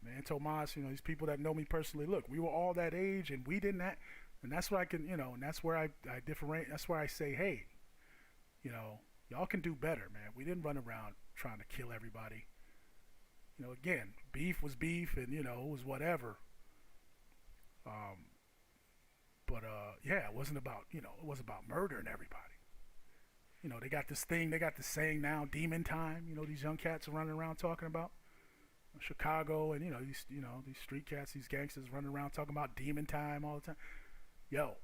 my man Tomas, you know, these people that know me personally. Look, we were all that age, and we didn't have, and that's what I can, you know, and that's where I differentiate. That's where I say, hey, You know, y'all can do better, man. We didn't run around trying to kill everybody. You know, again, beef was beef, and you know, it was whatever. Yeah, it wasn't about, you know, it wasn't about murdering everybody. You know, they got this saying now, demon time. You know, these young cats are running around talking about Chicago, and these street cats, these gangsters running around talking about demon time all the time. Yo.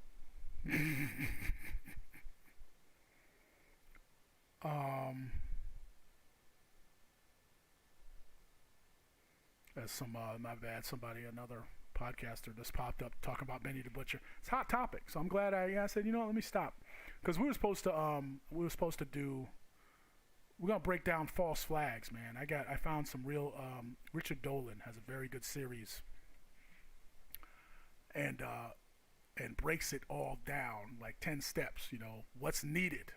As another podcaster just popped up talking about Benny the Butcher. It's a hot topic, so I'm glad I said, let me stop, because we're gonna break down false flags, man. I found some real Richard Dolan has a very good series, and breaks it all down like 10 steps. What's needed,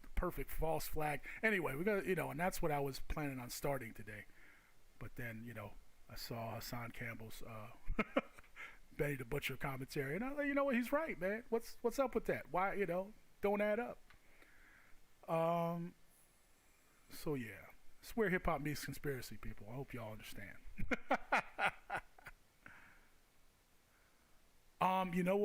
the perfect false flag. Anyway, we got and that's what I was planning on starting today, but then I saw Hassan Campbell's Benny the Butcher commentary, and I was like, you know what, he's right, man. What's up with that? Why, don't add up. So yeah, it's where hip hop meets conspiracy, people. I hope y'all understand. You know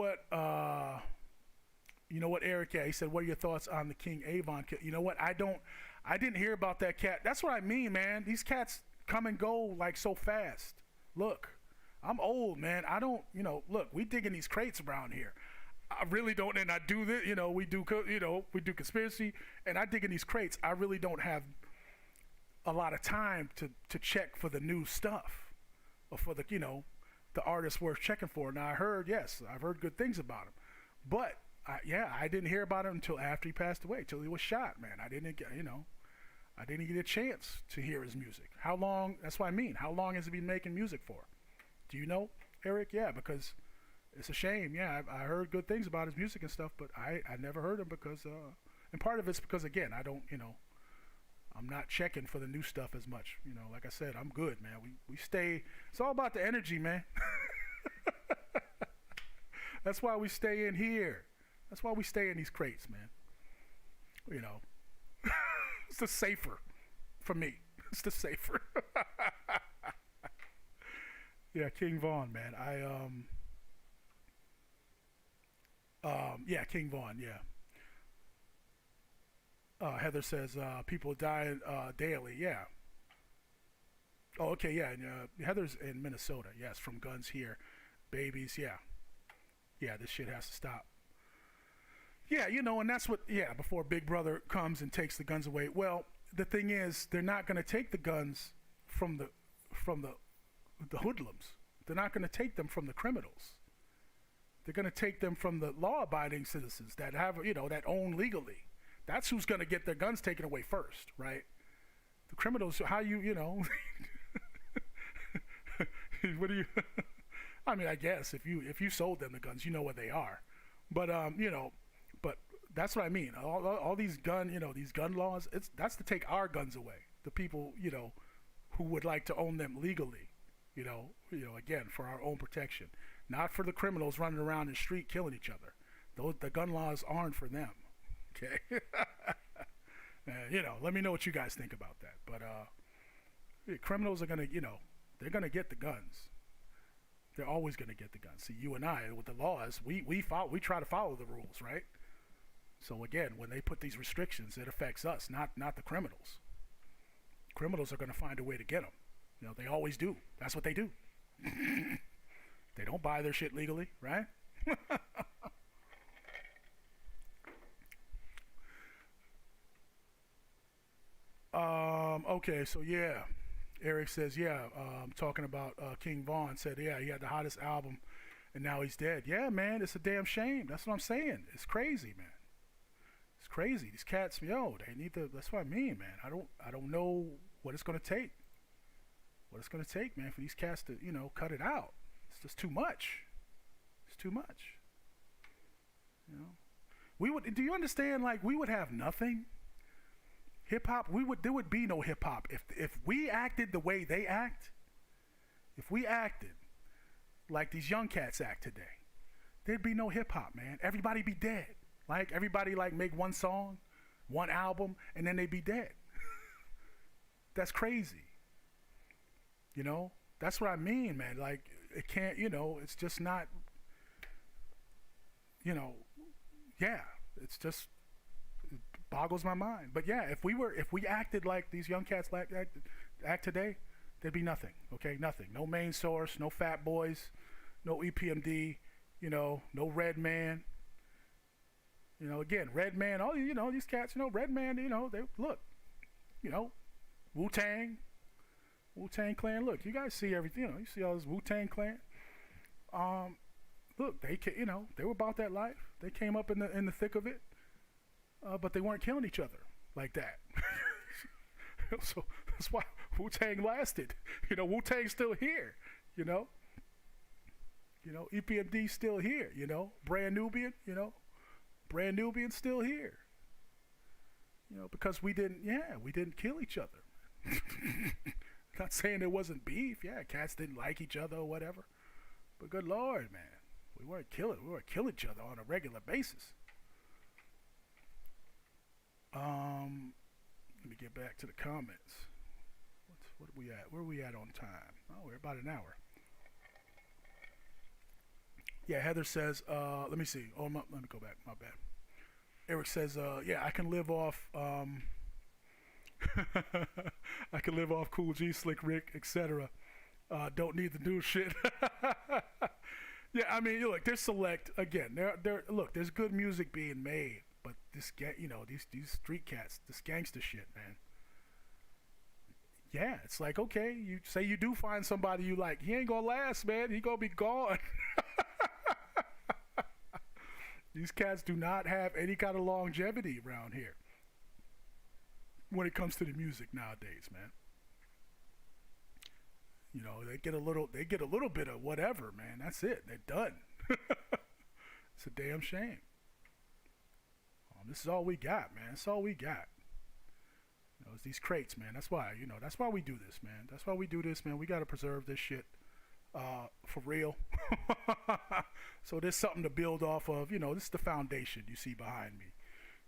what, Eric? Yeah, he said, what are your thoughts on the King Avon kid? You know what? I didn't hear about that cat. That's what I mean, man. These cats come and go like so fast. Look, I'm old, man. I don't, look, we digging these crates around here. I really don't, and I do this, we do conspiracy, and I dig in these crates. I really don't have a lot of time to check for the new stuff, or for the, the artists worth checking for. Now I've heard good things about him, but I didn't hear about him until after he passed away, until he was shot, man. I didn't get a chance to hear his music. How long? That's what I mean. How long has he been making music for? Do you know, Eric? Yeah, because it's a shame. Yeah, I heard good things about his music and stuff, but I never heard him because, and part of it's because, again, I don't, I'm not checking for the new stuff as much. Like I said, I'm good, man. We stay, it's all about the energy, man. That's why we stay in here. That's why we stay in these crates, man. It's the safer for me. It's the safer. Yeah, King Von, man. King Von, yeah. Heather says, people die daily, yeah. Oh, okay, yeah, and Heather's in Minnesota, yes, from guns here. Babies, yeah. Yeah, this shit has to stop. Yeah, and that's what, before Big Brother comes and takes the guns away. Well, the thing is, they're not going to take the guns from the hoodlums. They're not going to take them from the criminals. They're going to take them from the law-abiding citizens that have, that own legally. That's who's going to get their guns taken away first, right? The criminals, how what do you, I mean, I guess if you sold them the guns, you know what they are. But, but that's what I mean. All these these gun laws, that's to take our guns away. The people, who would like to own them legally, again, for our own protection. Not for the criminals running around in the street killing each other. The gun laws aren't for them. Okay? Let me know what you guys think about that. But criminals are going to, they're going to get the guns. They're always going to get the guns. See, you and I, with the laws, we try to follow the rules, right? So again, when they put these restrictions, it affects us, not the criminals. Criminals are going to find a way to get them. They always do. That's what they do. They don't buy their shit legally, right? Okay, so yeah. Eric says, talking about King Von, said, he had the hottest album and now he's dead. Yeah, man, it's a damn shame. That's what I'm saying. It's crazy, man. It's crazy. These cats, they need to, that's what I mean, man. I don't know what it's going to take. What it's going to take, man, for these cats to, cut it out. It's just too much. It's too much. Do you understand, like, we would have nothing? Hip-hop, there would be no hip-hop. If we acted the way they act, if we acted like these young cats act today, there'd be no hip-hop, man. Everybody be dead. Like, everybody, like, make one song, one album, and then they be dead. That's crazy. You know, that's what I mean, man. Like, it can't, you know, it's just not, you know, yeah, it's just, it boggles my mind. But yeah, if we acted like these young cats act today, there'd be nothing, okay? Nothing. No Main Source, no Fat Boys, no EPMD, you know, no Red Man. You know, again, Red Man, all, you know, these cats, you know, Red Man, you know, they, look, you know, Wu-Tang Clan, look, you guys see everything, you know, you see all this Wu-Tang Clan. Look, you know, they were about that life. They came up in the thick of it, but they weren't killing each other like that. So that's why Wu-Tang lasted. You know, Wu-Tang's still here, you know. You know, EPMD's still here, you know. Brand Nubian, you know. Brand Nubian's still here. You know, because we didn't kill each other. Not saying there wasn't beef. Yeah, cats didn't like each other or whatever. But good Lord, man. We weren't killing each other on a regular basis. Let me get back to the comments. What are we at? Where are we at on time? Oh, we're about an hour. Yeah, Heather says, let me see. Oh, let me go back. My bad. Eric says, yeah, I can live off, I can live off Cool G, Slick Rick, etc. Don't need the new shit. Yeah, I mean, look, they're select. Again, look, there's good music being made, but you know, these street cats, this gangster shit, man. Yeah, it's like, okay, you say you do find somebody you like, he ain't gonna last, man. He gonna be gone. These cats do not have any kind of longevity around here when it comes to the music nowadays, man. You know, they get a little bit of whatever, man. That's it. They're done. It's a damn shame. This is all we got, man. It's all we got. You know, it's these crates, man. That's why we do this, man. That's why we do this, man. We got to preserve this shit for real. So there's something to build off of. You know, this is the foundation you see behind me.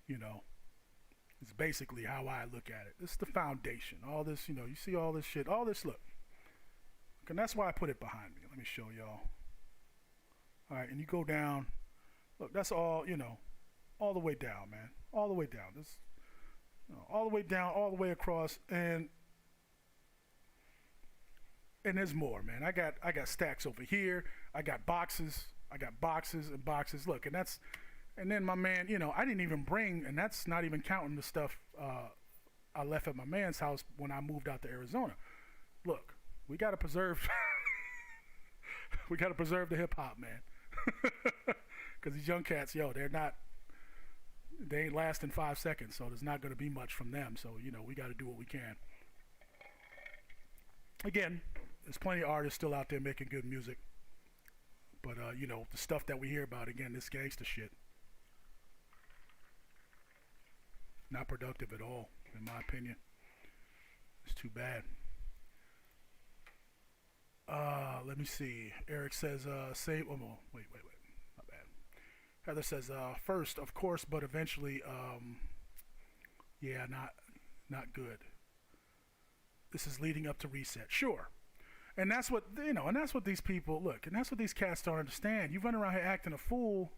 You know, it's basically how I look at it. This is the foundation. All this, you know, you see all this shit. All this, look. And that's why I put it behind me. Let me show y'all. All right, and you go down. Look, that's all, you know, all the way down, man. All the way down. This, you know, all the way down, all the way across, and there's more, man. I got stacks over here. I got boxes and boxes. Look, and then my man, you know, I didn't even bring, and that's not even counting the stuff I left at my man's house when I moved out to Arizona. Look, we gotta preserve the hip hop, man. Because these young cats, yo, they ain't lasting 5 seconds, so there's not gonna be much from them. So, you know, we gotta do what we can. Again, there's plenty of artists still out there making good music. But, you know, the stuff that we hear about, again, this gangster shit, not productive at all, in my opinion. It's too bad. Let me see. Eric says, wait. My bad. Heather says, first, of course, but eventually, yeah, not good. This is leading up to reset. Sure. And that's what, you know, and that's what these people, look, and that's what these cats don't understand. You run around here acting a fool,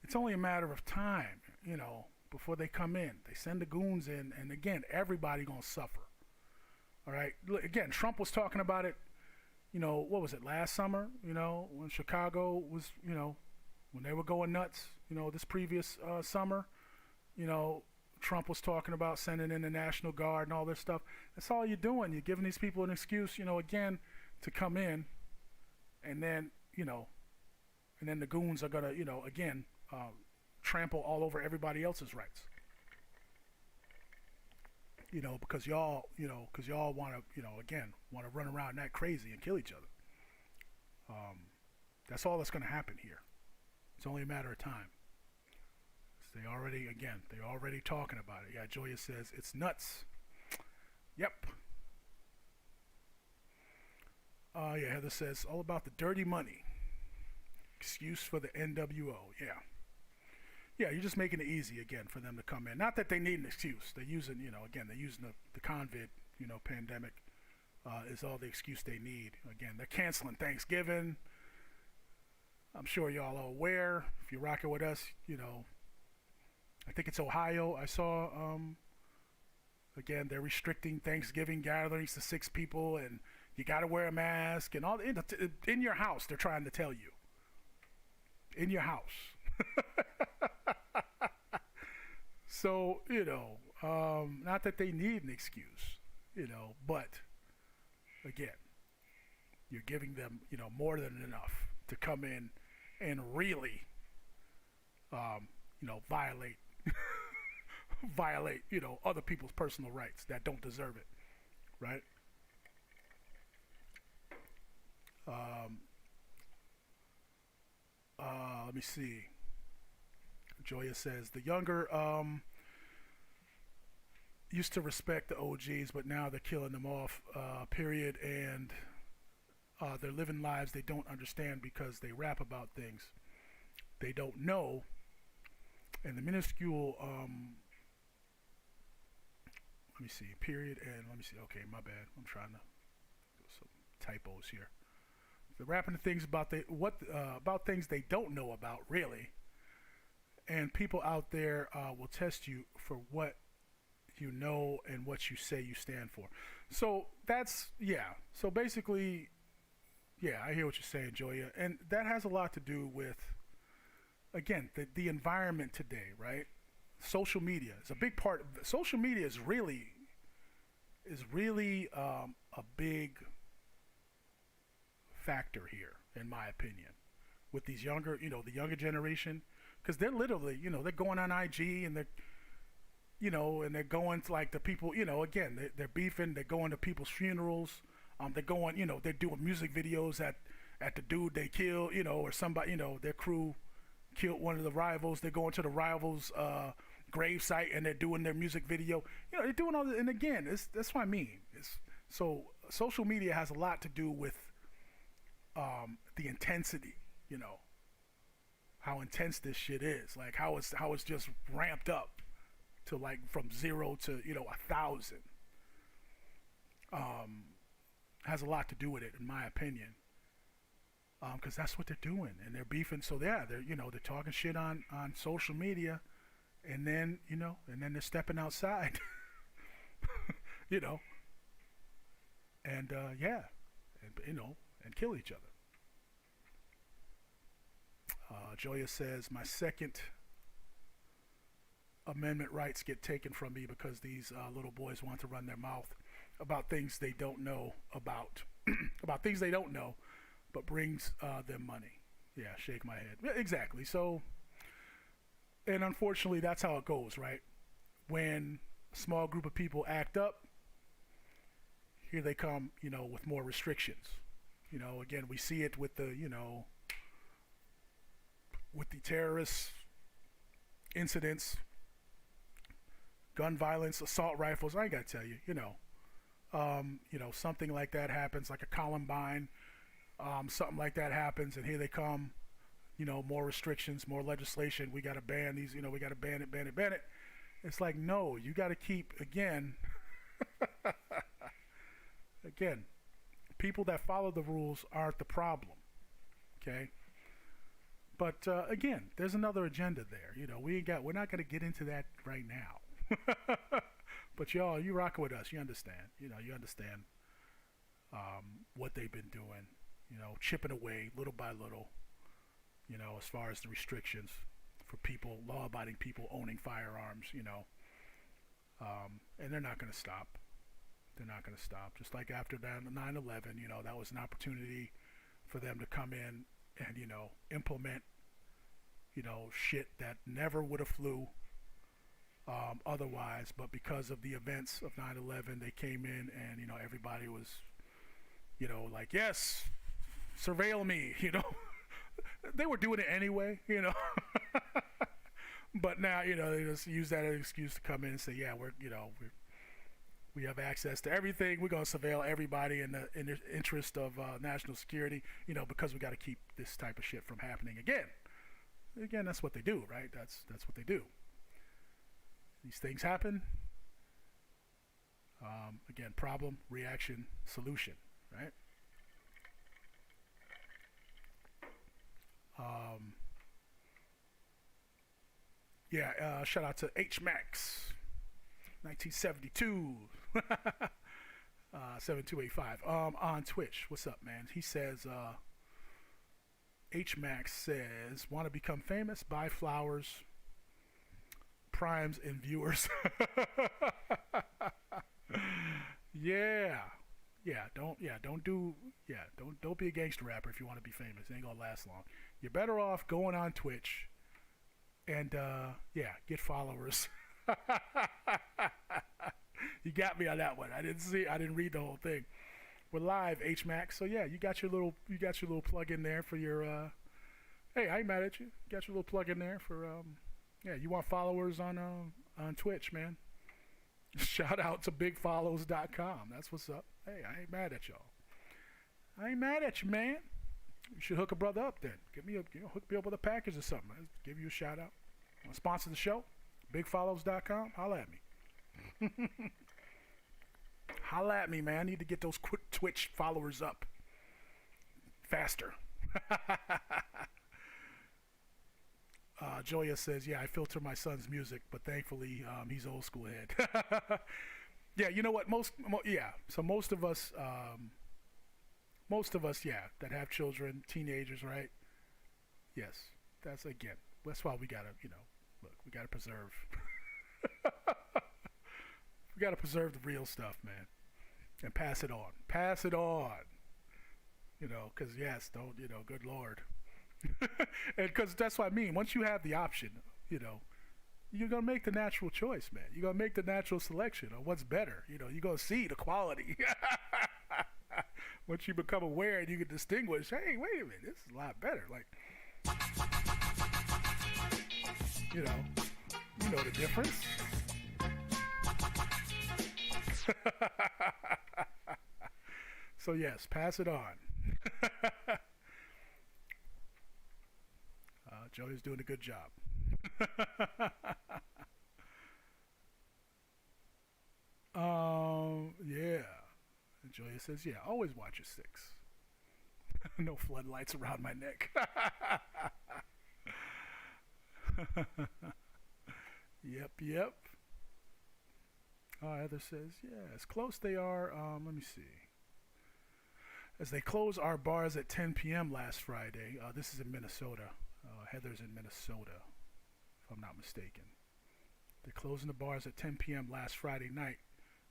it's only a matter of time, you know, before they come in. They send the goons in, and again, everybody gonna suffer. All right? Look, again, Trump was talking about it, you know, what was it, last summer, you know, when Chicago was, you know, when they were going nuts, you know, this previous summer, you know, Trump was talking about sending in the National Guard and all this stuff. That's all you're doing. You're giving these people an excuse, you know, again, to come in, and then, you know, and then the goons are gonna, you know, again, trample all over everybody else's rights. You know, because y'all want to, you know, again, want to run around that crazy and kill each other. That's all that's going to happen here. It's only a matter of time. They're already talking about it. Yeah, Joya says, it's nuts. Yep. Yeah, Heather says, all about the dirty money. Excuse for the NWO. Yeah. Yeah, you're just making it easy again for them to come in. Not that they need an excuse. They're using, they're using the COVID, pandemic is all the excuse they need. Again, they're canceling Thanksgiving. I'm sure y'all are aware. If you're rocking with us, I think it's Ohio. I saw, again, they're restricting Thanksgiving gatherings to 6 people, and you got to wear a mask and all. In your house, they're trying to tell you. In your house. So, not that they need an excuse, but again, you're giving them, more than enough to come in and really, violate, other people's personal rights that don't deserve it, right? Let me see. Joya says the younger used to respect the OGs, but now they're killing them off, period, and they're living lives they don't understand because they rap about things they don't know. And the minuscule, let me see, period, and let me see, okay, my bad. I'm trying to do some typos here. They're rapping things about about things they don't know about, really. And people out there will test you for what you know and what you say you stand for. So that's, yeah. So basically, yeah, I hear what you're saying, Joya. And that has a lot to do with, again, the environment today, right? Social media is a big part. Social media is really a big factor here, in my opinion, with these younger, the younger generation, because they're literally, they're going on IG and they're, and they're going to like the people, again, they're beefing, they're going to people's funerals, they're going, they're doing music videos at the dude they kill, or somebody, their crew killed one of the rivals, they're going to the rivals' grave site and they're doing their music video, they're doing all this, and again, that's what I mean. So social media has a lot to do with the intensity, how intense this shit is, like how it's just ramped up to like from 0 to 1,000. Has a lot to do with it, in my opinion, because that's what they're doing, and they're beefing. So yeah, they're they're talking shit on social media, and then they're stepping outside, and yeah, and kill each other. Joya says, my Second Amendment rights get taken from me because these little boys want to run their mouth about things they don't know about, about things they don't know, but brings them money. Yeah, shake my head. Exactly. So, and unfortunately, that's how it goes, right? When a small group of people act up, here they come, with more restrictions. Again, we see it with the, with the terrorist incidents, gun violence, assault rifles. I ain't gotta tell you, something like that happens, like a Columbine, something like that happens, and here they come, more restrictions, more legislation. We gotta ban these, we gotta ban it. It's like, no, you gotta keep, again, people that follow the rules aren't the problem, okay? But again, there's another agenda there. We're not going to get into that right now. But y'all, you rocking with us. You understand. You understand what they've been doing. Chipping away little by little. As far as the restrictions for people, law-abiding people owning firearms. And they're not going to stop. They're not going to stop. Just like after 9/11, that was an opportunity for them to come in and implement shit that never would have flew otherwise, but because of the events of 9/11, they came in and everybody was like, yes, surveil me. They were doing it anyway, but now they just use that as an excuse to come in and say, yeah, we have access to everything. We're going to surveil everybody in the interest of national security, because we got to keep this type of shit from happening again. again, that's what they do, right? That's what they do. These things happen. Again, problem, reaction, solution, right? Shout out to H-Max, 1972, 7285, on Twitch. What's up, man? He says, H-Max says, want to become famous? Buy flowers, primes, and viewers. Don't be a gangster rapper if you want to be famous. It ain't gonna last long. You're better off going on Twitch and get followers. You got me on that one. I didn't read the whole thing. We're live, H-Max. So yeah, you got your little plug in there for your hey, I ain't mad at you. You got your little plug in there for you want followers on Twitch, man. Shout out to bigfollows.com. That's what's up. Hey, I ain't mad at y'all. I ain't mad at you, man. You should hook a brother up then. Hook me up with a package or something. I'll give you a shout out. Want to sponsor the show? Bigfollows.com. Holla at me. Holla at me, man. I need to get those quick Twitch followers up faster. Joya says, yeah, I filter my son's music, but thankfully he's old school head. Yeah, you know what? So most of us, that have children, teenagers, right? Yes, that's why we gotta, we gotta preserve. We gotta preserve the real stuff, man, and pass it on. Pass it on. Because good Lord. And because that's what I mean. Once you have the option, you're gonna make the natural choice, man. You're gonna make the natural selection of what's better. You're gonna see the quality. Once you become aware and you can distinguish, hey, wait a minute, this is a lot better. Like, you know the difference. So yes, pass it on. Joey's doing a good job. Yeah. And Julia says, yeah, always watch your 6. No floodlights around my neck. Yep. Heather says, yeah, as close they are. Let me see. As they close our bars at 10 p.m. last Friday, this is in Minnesota. Heather's in Minnesota, if I'm not mistaken. They're closing the bars at 10 p.m. last Friday night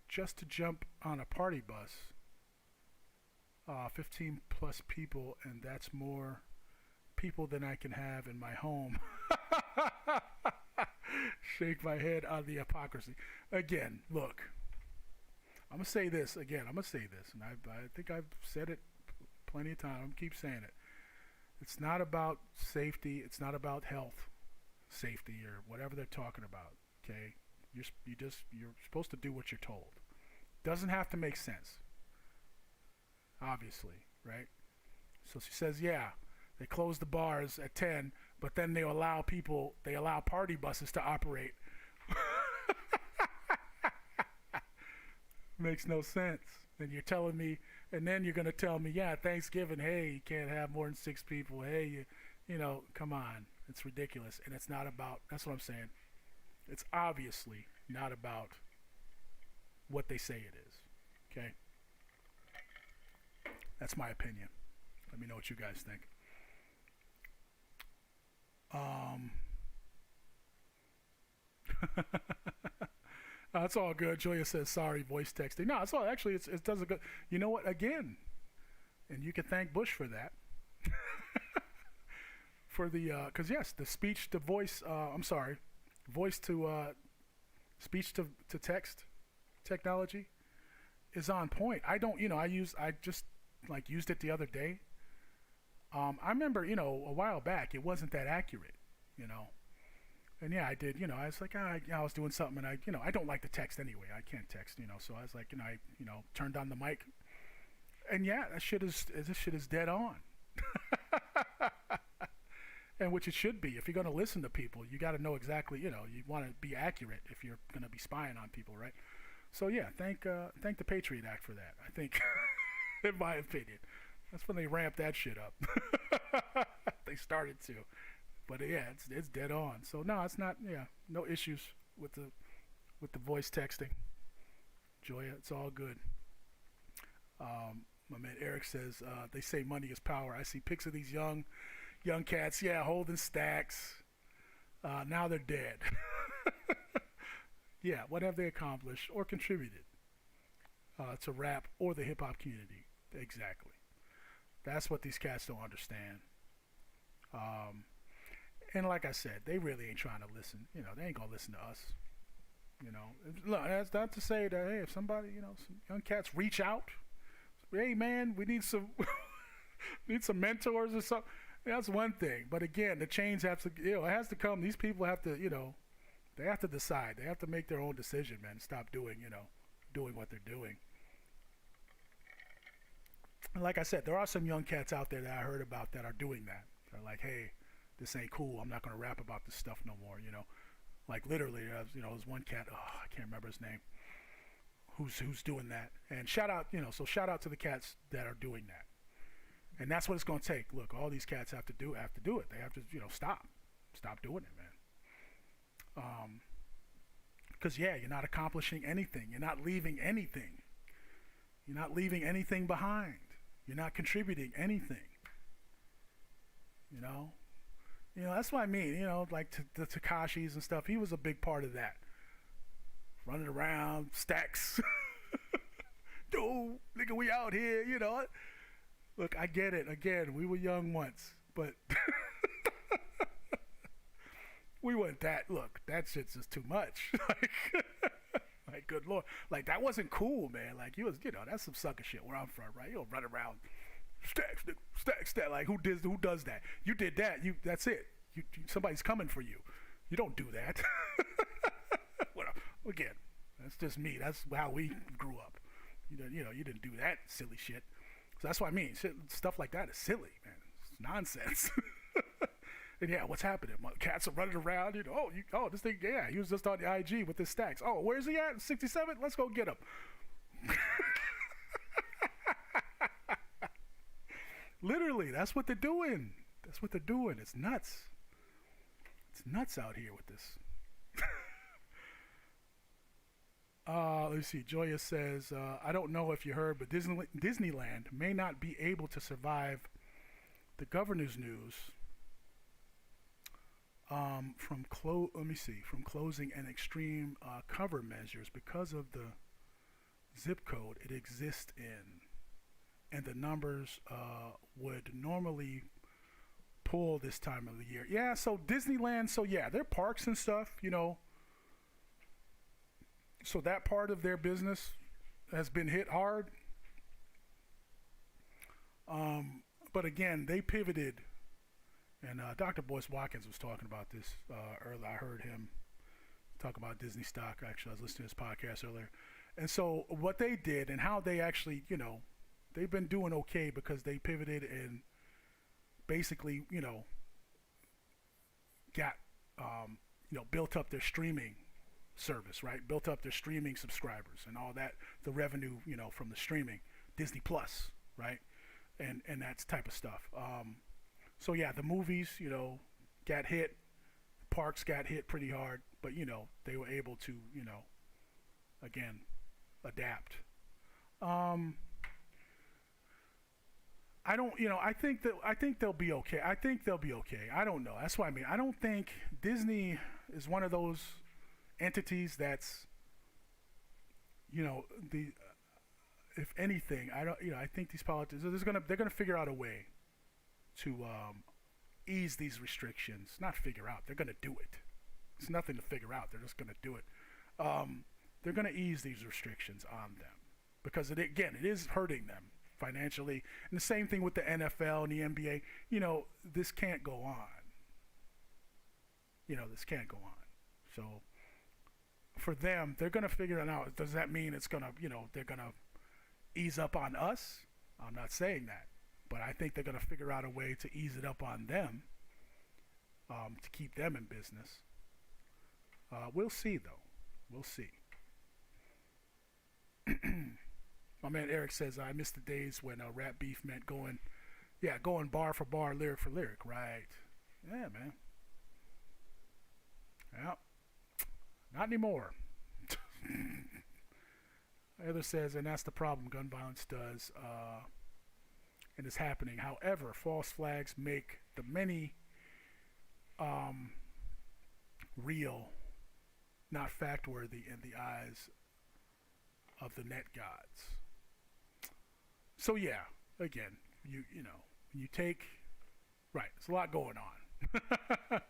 just to jump on a party bus. 15 plus people, and that's more people than I can have in my home. Shake my head on the hypocrisy. Again, look, I'm going to say this again. And I think I've said it plenty of times. I'm going to keep saying it. It's not about safety. It's not about health safety or whatever they're talking about. Okay, you're supposed to do what you're told. Doesn't have to make sense. Obviously, right? So she says, yeah, they close the bars at 10, but then they allow party buses to operate. Makes no sense. And you're telling me, and then you're going to tell me, yeah, Thanksgiving, hey, you can't have more than 6 people. Hey, come on. It's ridiculous. And it's not about, that's what I'm saying. It's obviously not about what they say it is. Okay? That's my opinion. Let me know what you guys think. That's all good. Julia says, sorry, voice texting. No, it's all, actually, it does a good, you know what, again, and you can thank Bush for that. For the, because yes, the speech to voice, voice to, speech to text technology is on point. I just used it the other day. I remember, a while back, it wasn't that accurate, And yeah, I did, I was like, I was doing something, and I don't like to text anyway. I can't text, so I was like, I turned on the mic, and yeah, this shit is dead on. And which it should be. If you're going to listen to people, you got to know exactly, you want to be accurate if you're going to be spying on people, right? So yeah, thank the Patriot Act for that. I think, in my opinion, that's when they ramped that shit up. They started to, but yeah, it's dead on. So no, it's not. Yeah, no issues with the voice texting. Joya, it's all good. My man Eric says they say money is power. I see pics of these young cats, holding stacks. Now they're dead. Yeah, what have they accomplished or contributed to rap or the hip hop community? Exactly. That's what these cats don't understand. And like I said, they really ain't trying to listen. They ain't gonna listen to us. Look, that's not to say that, hey, if somebody, some young cats reach out, hey man, we need some mentors or something. That's one thing. But again, the change has to, it has to come. These people have to, they have to decide. They have to make their own decision, man. Stop doing what they're doing. And like I said, there are some young cats out there that I heard about that are doing that. They're like, hey, this ain't cool. I'm not going to rap about this stuff no more, Like literally, there's one cat, I can't remember his name, who's doing that. And shout out, shout out to the cats that are doing that. And that's what it's going to take. Look, all these cats have to do it. They have to, stop doing it, man. Because you're not accomplishing anything. You're not leaving anything. You're not leaving anything behind. You're not contributing anything. That's what I mean. Like the Tekashis and stuff. He was a big part of that. Running around, stacks. Dude, nigga, we out here. Look, I get it. Again, we were young once, but we went that. Look, that shit's just too much. Like, good Lord. Like, that wasn't cool, man. Like, that's some sucker shit where I'm from, right? You don't run around, stacks. Like, who does that? You did that. That's it. Somebody's coming for you. You don't do that. Well, again, that's just me. That's how we grew up. You didn't do that silly shit. So that's what I mean. Stuff like that is silly, man. It's nonsense. And yeah, what's happening? My cats are running around. This thing, yeah, he was just on the IG with his stacks. Oh, where's he at? 67? Let's go get him. Literally, that's what they're doing. It's nuts. It's nuts out here with this. Let's see. Joya says, I don't know if you heard, but Disneyland may not be able to survive the governor's news from closing and extreme cover measures because of the zip code it exists in, and the numbers would normally pull this time of the year. Yeah, so Disneyland, their parks and stuff, so that part of their business has been hit hard. But again, they pivoted, and Dr. Boyce Watkins was talking about this earlier. I heard him talk about Disney stock. Actually, I was listening to his podcast earlier. And so what they did and how they actually, they've been doing okay because they pivoted and basically, got, built up their streaming service, right? Built up their streaming subscribers and all that, the revenue, from the streaming, Disney Plus, right? And that type of stuff. So yeah, the movies, got hit, parks got hit pretty hard, but they were able to, again, adapt. I think they'll be okay. I don't know. That's what I mean. I don't think Disney is one of those entities that's, if anything, I think these politicians, they're gonna figure out a way to ease these restrictions. Not figure out, they're gonna do it. It's nothing to figure out. They're just gonna do it. They're gonna ease these restrictions on them because it is hurting them financially. And the same thing with the NFL and the NBA. This can't go on. This can't go on. So for them, they're gonna figure it out. Does that mean it's gonna, they're gonna ease up on us? I'm not saying that, but I think they're gonna figure out a way to ease it up on them, to keep them in business. We'll see, though. We'll see. My man Eric says, I miss the days when rap beef meant going bar for bar, lyric for lyric. Right. Yeah, man. Yeah. Not anymore. Heather says, and that's the problem gun violence does, and is happening. However, false flags make the many real, not fact worthy in the eyes of the net gods. So yeah, again, you know, you take, right, there's a lot going on.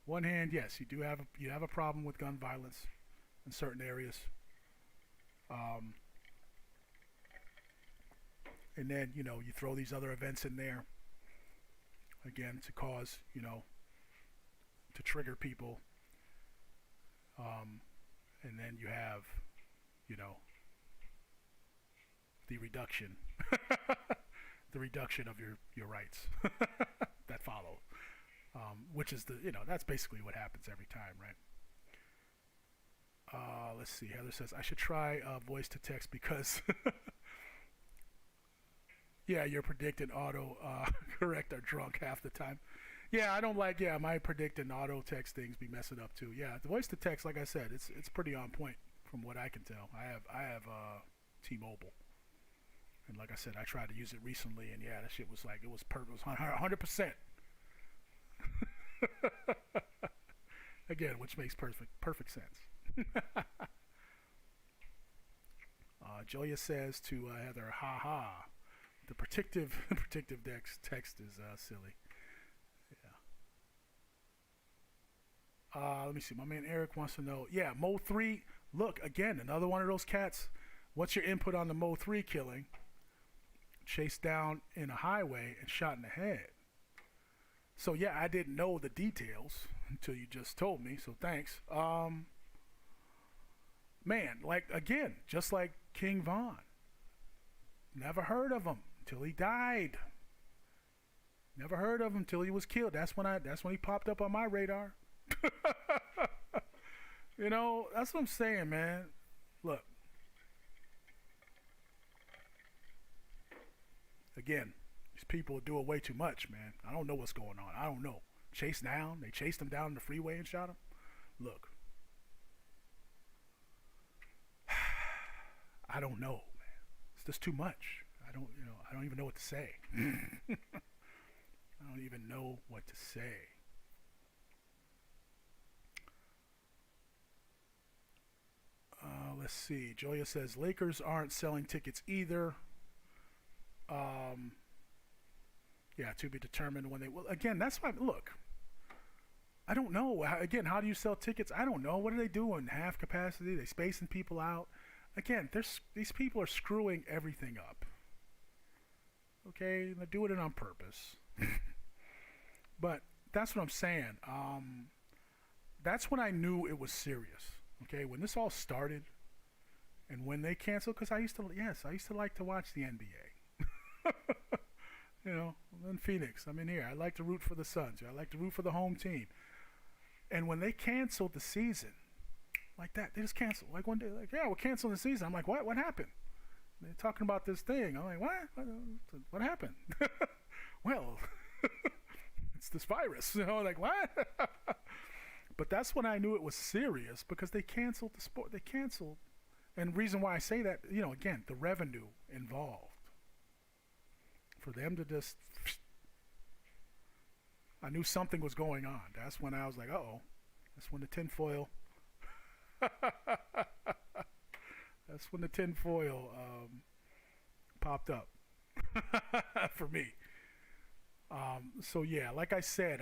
One hand, yes, you have a problem with gun violence in certain areas. And then, you know, you throw these other events in there, again, to cause, you know, to trigger people. And then you have, you know, the reduction, the reduction of your rights that follow, which is that's basically what happens every time, right? Let's see. Heather says, I should try voice to text because, yeah, you're predicting auto correct are drunk half the time. Yeah, I don't like, my predict and auto text things be messing up too. Yeah, the voice to text, like I said, it's pretty on point from what I can tell. I have T-Mobile. And like I said, I tried to use it recently, and yeah, that shit was like, it was 100%. Again, which makes perfect sense. Julia says to Heather, ha. The predictive text is silly. Yeah. Let me see. My man Eric wants to know. Yeah, Mo 3. Look, again, another one of those cats. What's your input on the Mo 3 killing? Chased down in a highway and shot in the head. So yeah, I didn't know the details until you just told me. So thanks. Man, like again, just like King Von. Never heard of him until he died. Never heard of him until he was killed. That's when he popped up on my radar. You know, that's what I'm saying, man. Look. Again, these people are doing way too much, man. I don't know what's going on. I don't know. Chased down. They chased him down the freeway and shot him. Look. I don't know, man. It's just too much. I don't even know what to say. I don't even know what to say. Let's see. Julia says Lakers aren't selling tickets either. Yeah, to be determined when they will. Again, that's why. Look, I don't know. Again, how do you sell tickets? I don't know. What are they doing? Half capacity? They spacing people out? Again, these people are screwing everything up. Okay, they're doing it on purpose. But that's what I'm saying. That's when I knew it was serious. Okay, when this all started, and when they canceled, because I used to like to watch the NBA. You know, I'm in Phoenix. I'm in here. I like to root for the Suns. I like to root for the home team. And when they canceled the season, like that, they just canceled. Like one day, like, yeah, we're canceling the season. I'm like, what? What happened? They're talking about this thing. I'm like, what? What happened? Well, it's this virus. You know, like, what? But that's when I knew it was serious, because they canceled the sport. They canceled. And the reason why I say that, you know, again, the revenue involved. For them to just, I knew something was going on. That's when I was like, uh-oh. That's when the tinfoil, that's when the tinfoil popped up for me. So yeah, like I said,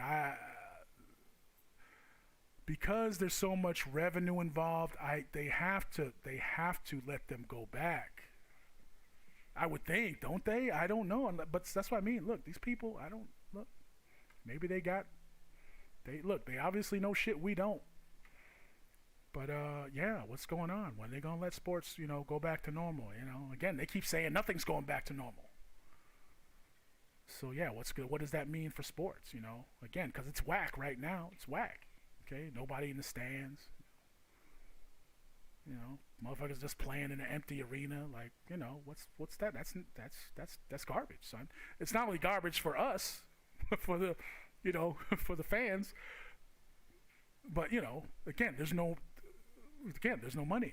because there's so much revenue involved, they have to let them go back. I would think, don't they? I don't know, but that's what I mean. Look, these people, maybe they obviously know shit we don't. But yeah, what's going on? When are they gonna let sports, go back to normal? Again, they keep saying nothing's going back to normal. So yeah, what's good? What does that mean for sports? You know, again, because it's whack right now. It's whack. Okay, nobody in the stands. You know, motherfuckers just playing in an empty arena. Like, you know, what's that? That's garbage, son. It's not only garbage for us, for the, you know, for the fans. But you know, again, there's no money.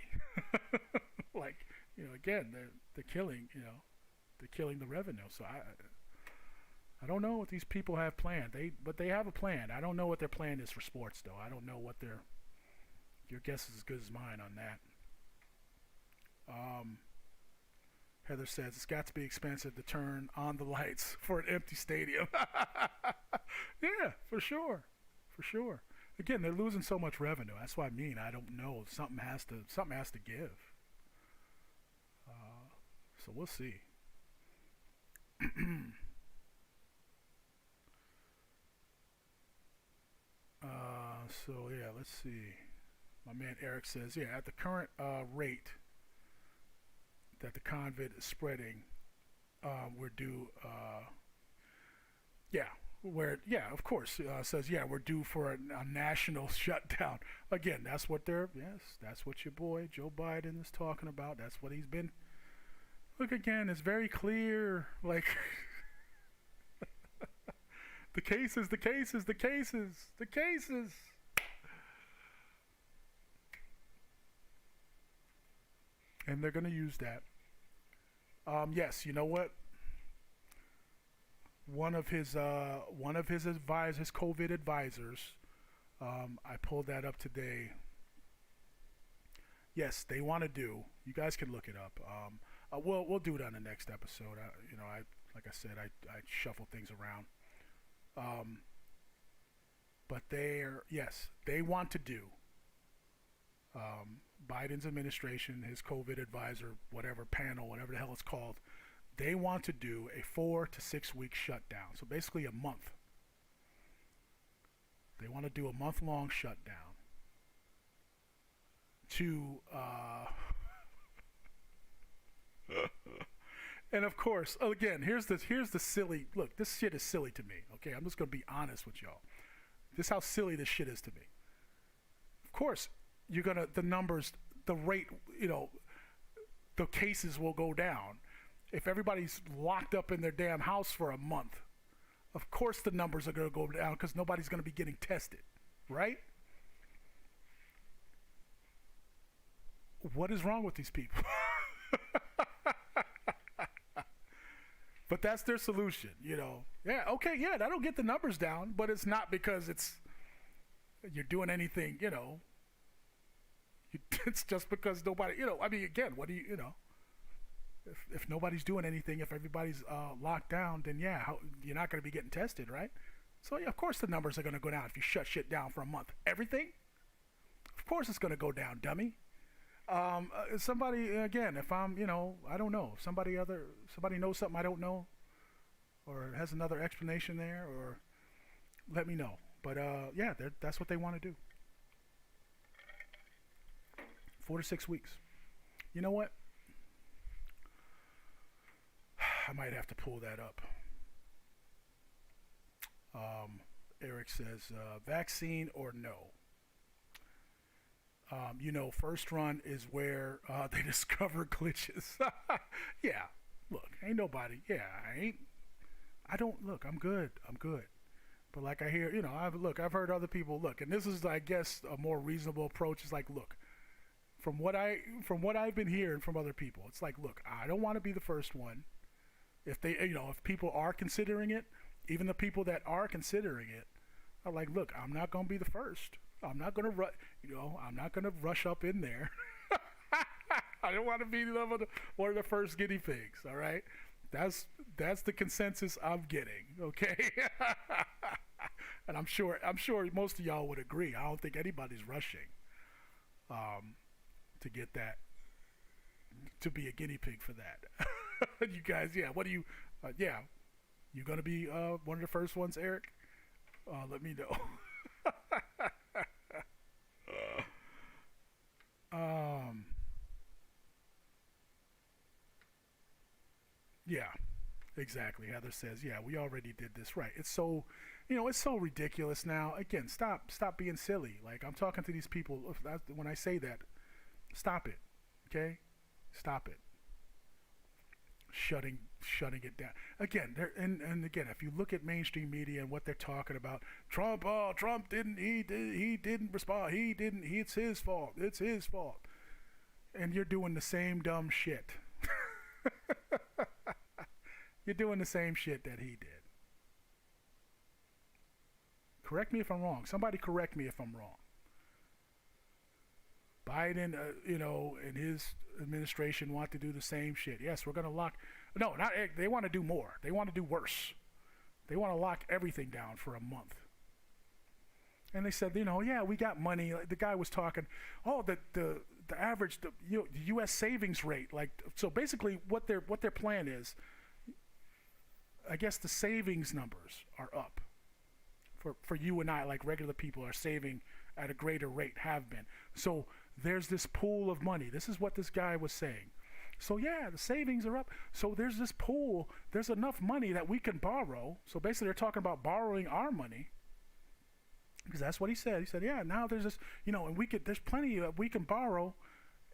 Like, you know, again, they're killing, you know, they're killing the revenue. So I don't know what these people have planned. But they have a plan. I don't know what their plan is for sports, though. I don't know what their. Your guess is as good as mine on that. Heather says it's got to be expensive to turn on the lights for an empty stadium. Yeah, for sure. Again, they're losing so much revenue. That's what I mean. I don't know. Something has to give. So we'll see. So yeah, let's see. My man Eric says, yeah, at the current rate that the COVID is spreading, we're due. Of course. Says, yeah, we're due for a national shutdown. Again, that's what that's what your boy Joe Biden is talking about. That's what he's been. Look, again, it's very clear. Like, the cases. And they're going to use that. Yes, you know what? One of his advisors, his COVID advisors, I pulled that up today. Yes, they want to do. You guys can look it up. We'll do it on the next episode. Like I said, I shuffle things around. But they want to do. Biden's administration, his COVID advisor, whatever panel, whatever the hell it's called, they want to do a 4 to 6 week shutdown. So basically a month. They want to do a month-long shutdown to and of course, again, here's the silly look. This shit is silly to me. Okay, I'm just gonna be honest with y'all. This is how silly this shit is to me. Of course, the numbers, the rate, you know, the cases will go down. If everybody's locked up in their damn house for a month, of course the numbers are going to go down because nobody's going to be getting tested, right? What is wrong with these people? But that's their solution, you know. Yeah, okay, yeah, that'll get the numbers down, but it's not because you're doing anything, you know. It's just because nobody, you know, I mean, again, what do you know, if nobody's doing anything, if everybody's locked down, then yeah, you're not going to be getting tested, right? So yeah, of course the numbers are going to go down if you shut shit down for a month. Everything? Of course it's going to go down, dummy. Somebody, again, if I'm, you know, I don't know, somebody knows something I don't know, or has another explanation there, or let me know. But yeah, that's what they want to do. 4 to 6 weeks. You know what? I might have to pull that up. Eric says, vaccine or no? You know, first run is where they discover glitches. Yeah, look, ain't nobody. Yeah, I'm good. But like I hear, you know, I've heard other people look, and this is, I guess, a more reasonable approach. Is like, look, from what I've been hearing from other people, it's like, look, I don't want to be the first one. If they, you know, if people are considering it, even the people that are considering it are like, look, I'm not going to be the first. I'm not going to rush up in there. I don't want to be one of the first guinea pigs. All right, that's the consensus I'm getting. Okay, and I'm sure most of y'all would agree. I don't think anybody's rushing to get that, to be a guinea pig for that. You guys, yeah. What do you? Yeah, you gonna be one of the first ones, Eric? Let me know. Yeah, Exactly. Heather says, yeah, we already did this. Right. It's so, it's so ridiculous now. Again, stop being silly. Like, I'm talking to these people. When I say that, stop it. Okay? Stop it. Shutting it down. Again, and again, if you look at mainstream media and what they're talking about, Trump didn't, he didn't respond. It's his fault. It's his fault. And you're doing the same dumb shit. You're doing the same shit that he did. Correct me if I'm wrong. Somebody correct me if I'm wrong. Biden, and his administration want to do the same shit. Yes, we're going to lock. No, not. They want to do more. They want to do worse. They want to lock everything down for a month. And they said, yeah, we got money. The guy was talking. Oh, the average, the U.S. savings rate. So basically, what their plan is. I guess the savings numbers are up. For you and I, like regular people, are saving at a greater rate, have been. So there's this pool of money. This is what this guy was saying. So yeah, the savings are up. So there's this pool. There's enough money that we can borrow. So basically they're talking about borrowing our money. Because that's what he said. He said, yeah, now there's this, and there's plenty that we can borrow.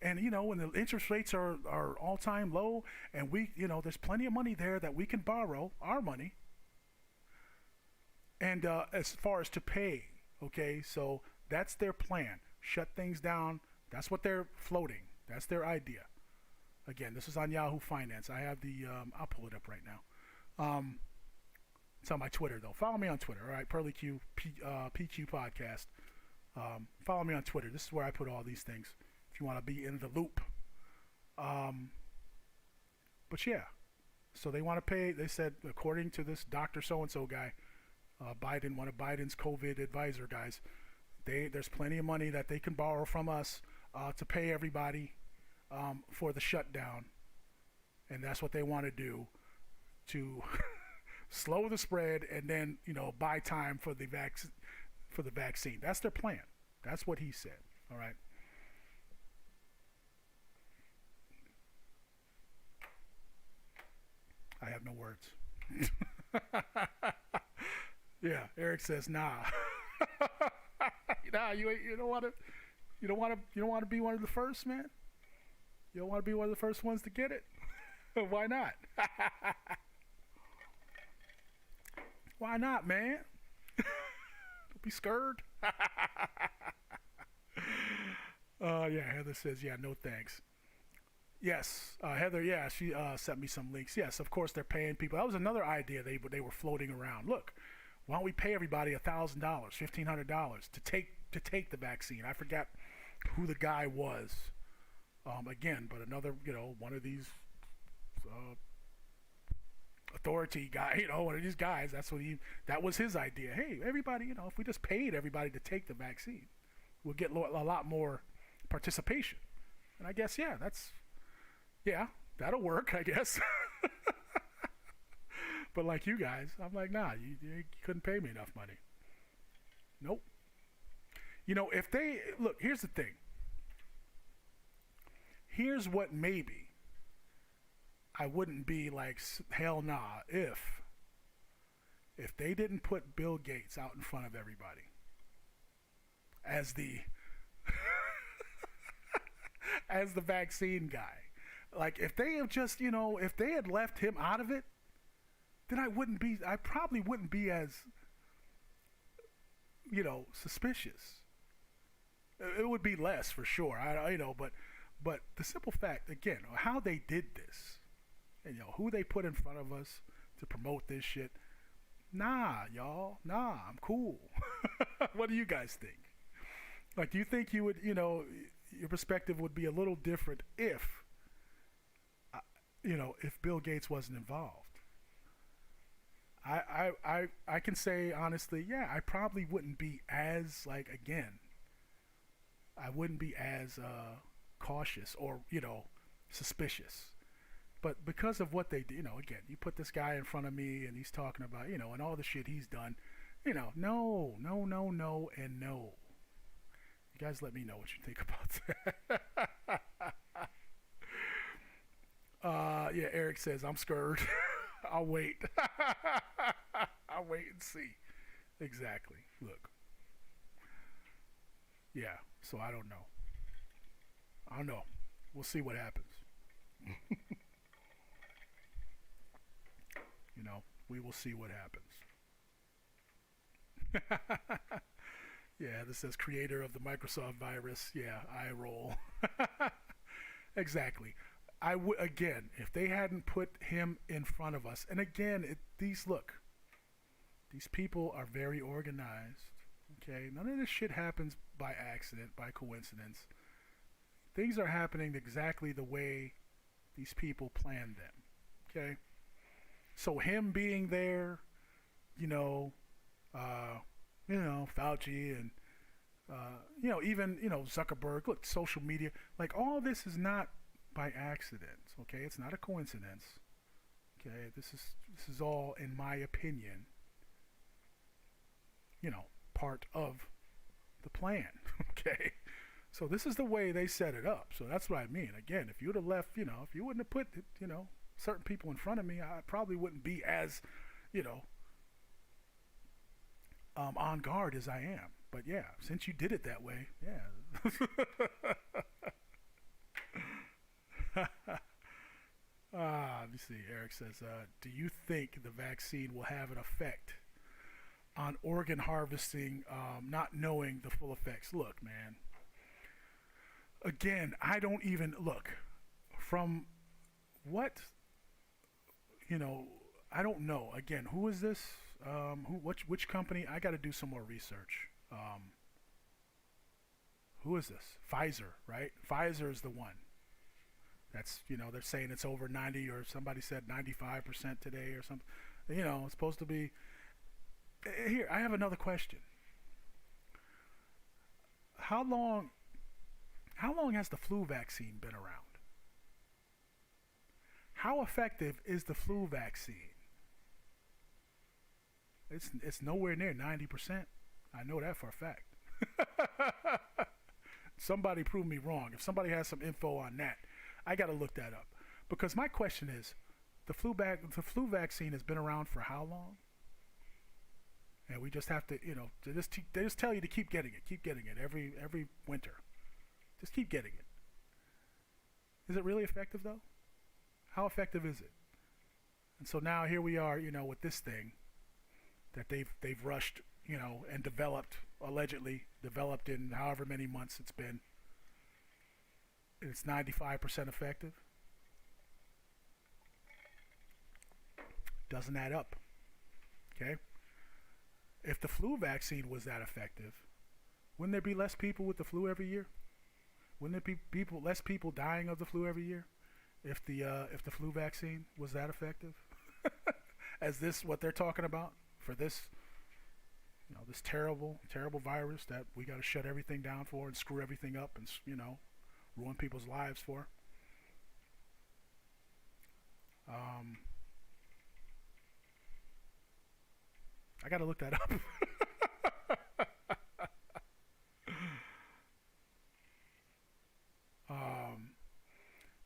And, when the interest rates are all-time low, and there's plenty of money there that we can borrow, our money. And as far as to pay, okay, so that's their plan. Shut things down. That's what they're floating. That's their idea. Again, this is on Yahoo Finance. I have I'll pull it up right now. It's on my Twitter, though. Follow me on Twitter, all right? Pearlie Q, PQ Podcast. Follow me on Twitter. This is where I put all these things if you want to be in the loop. But yeah, so they want to pay. They said, according to this Dr. So-and-so guy, Biden, one of Biden's COVID advisor guys, there's plenty of money that they can borrow from us to pay everybody for the shutdown. And that's what they want to do to slow the spread and then, buy time for the vaccine. That's their plan. That's what he said. All right. I have no words. Yeah, Eric says, nah. Nah, you don't want to be one of the first, man. You don't want to be one of the first ones to get it. Why not? Why not, man? Don't be scared. Yeah, Heather says, yeah, no thanks. Yes, Heather, yeah, she sent me some links. Yes, of course they're paying people. That was another idea they were floating around. Look, why don't we pay everybody $1,000, $1,500 to take the vaccine? I forgot who the guy was. Again, but another, one of these authority guy, one of these guys. That was his idea. Hey, everybody, if we just paid everybody to take the vaccine, we'll get a lot more participation. And I guess, yeah, that'll work, I guess. But like you guys, I'm like, nah, you couldn't pay me enough money. Nope. If they, look, here's the thing. Here's what maybe I wouldn't be like, hell nah, if they didn't put Bill Gates out in front of everybody as the as the vaccine guy. Like, if they have just, if they had left him out of it, then I probably wouldn't be as, suspicious. It would be less for sure. But the simple fact, again, how they did this, and who they put in front of us to promote this shit. Nah, y'all. Nah, I'm cool. What do you guys think? Like, do you think you would, your perspective would be a little different if Bill Gates wasn't involved? I can say honestly, yeah, I probably wouldn't be as, I wouldn't be as cautious or, suspicious. But because of what they do, again, you put this guy in front of me and he's talking about, and all the shit he's done, no, and no. You guys let me know what you think about that. Yeah, Eric says, I'm scared. I'll wait. I'll wait and see. Exactly. Look. Yeah. So I don't know. I don't know. We'll see what happens. You know, we will see what happens. Yeah, this says creator of the Microsoft virus. Yeah, I roll. Exactly. I would again if they hadn't put him in front of us. And again, these people are very organized. Okay, none of this shit happens by accident, by coincidence. Things are happening exactly the way these people planned them. Okay, so him being there, Fauci and even Zuckerberg. Look, social media, like all this is not by accident. Okay, it's not a coincidence. Okay, this is all, in my opinion, part of the plan. Okay, so this is the way they set it up. So that's what I mean. Again, if you would have left, if you wouldn't have put, certain people in front of me, I probably wouldn't be as, on guard as I am. But yeah, since you did it that way, yeah. Let me see. Eric says, do you think the vaccine will have an effect on organ harvesting, not knowing the full effects? Look, man. Again, I don't even look from what, I don't know. Again, who is this? Which company? I got to do some more research. Who is this? Pfizer, right? Pfizer is the one. That's, they're saying it's over 90, or somebody said 95% today or something. It's supposed to be. Here, I have another question. How long has the flu vaccine been around? How effective is the flu vaccine? It's nowhere near 90%. I know that for a fact. Somebody prove me wrong. If somebody has some info on that, I got to look that up. Because my question is, the flu vaccine has been around for how long? And we just have to, they just tell you to keep getting it every winter. Just keep getting it. Is it really effective though? How effective is it? And so now here we are, with this thing that they've rushed, and allegedly developed in however many months it's been. It's 95% effective. Doesn't add up. Okay? If the flu vaccine was that effective, wouldn't there be less people with the flu every year? Wouldn't there be less people dying of the flu every year if the flu vaccine was that effective? As this what they're talking about for this, this terrible virus that we got to shut everything down for and screw everything up and ruin people's lives for. I got to look that up.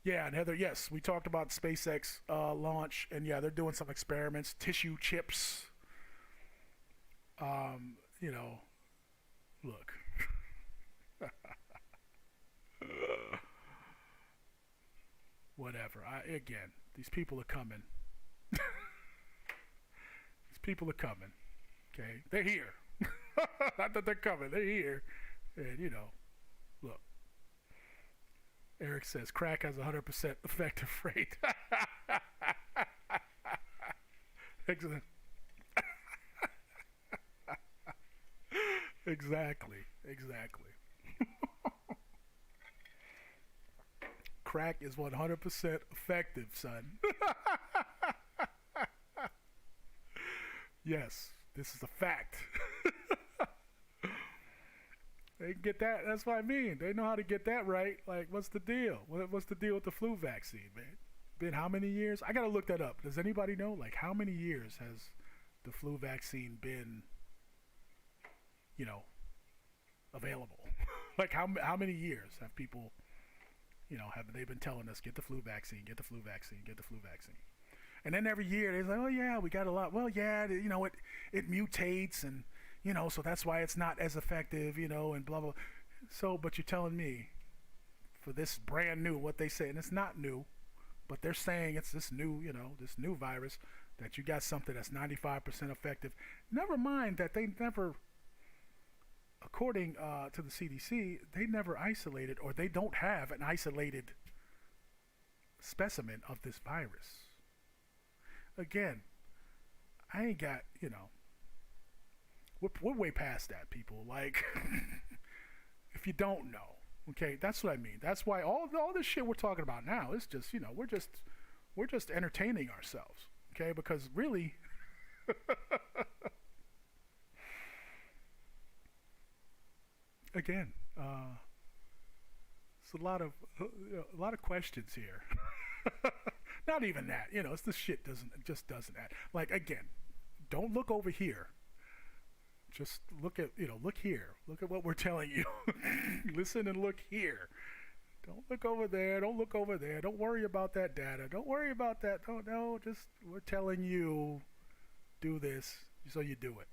Yeah, and Heather, yes, we talked about SpaceX launch, and yeah, they're doing some experiments, tissue chips. Look. Whatever. Again, these people are coming. These people are coming. Okay, they're here. Not that they're coming, they're here. And look. Eric says crack has 100% effective rate. Excellent. Exactly. Crack is 100% effective, son. Yes, this is a fact. They can get that. That's what I mean. They know how to get that right. Like, what's the deal? What's the deal with the flu vaccine, man? Been how many years? I gotta look that up. Does anybody know? Like, how many years has the flu vaccine been, available? Like, how many years have people, have they been telling us, get the flu vaccine, get the flu vaccine, get the flu vaccine? And then every year they're like, oh yeah, we got a lot. Well, yeah, it mutates, and so that's why it's not as effective, and blah blah. So, but you're telling me for this brand new, what they say, and it's not new, but they're saying it's this new, this new virus, that you got something that's 95% effective. Never mind that they never, according to the CDC, they never isolated, or they don't have an isolated specimen of this virus. Again, I ain't got, we're way past that, people. Like, if you don't know, okay, that's what I mean. That's why all this shit we're talking about now is just, we're just entertaining ourselves, okay? Because really, again, it's a lot of questions here. Not even that, it's the shit doesn't add. Like, again, don't look over here. Just look at, look here. Look at what we're telling you. Listen and look here. Don't look over there. Don't look over there. Don't worry about that data. Don't worry about that. No, just we're telling you, do this, so you do it.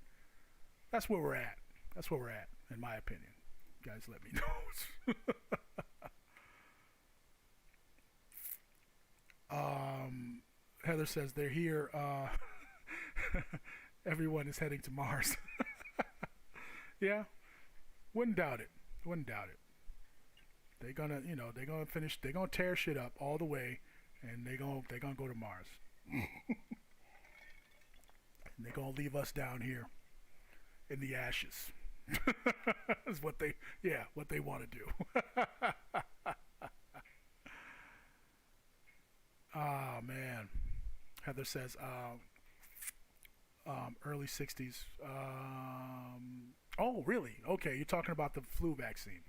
That's where we're at. That's where we're at, in my opinion. You guys, let me know. Heather says they're here. Everyone is heading to Mars. Yeah, wouldn't doubt it. They're gonna finish. They're gonna tear shit up all the way, and they're gonna go to Mars. And they're gonna leave us down here in the ashes. Is what they want to do. Oh man, Heather says early 60s. Oh really? Okay, you're talking about the flu vaccine.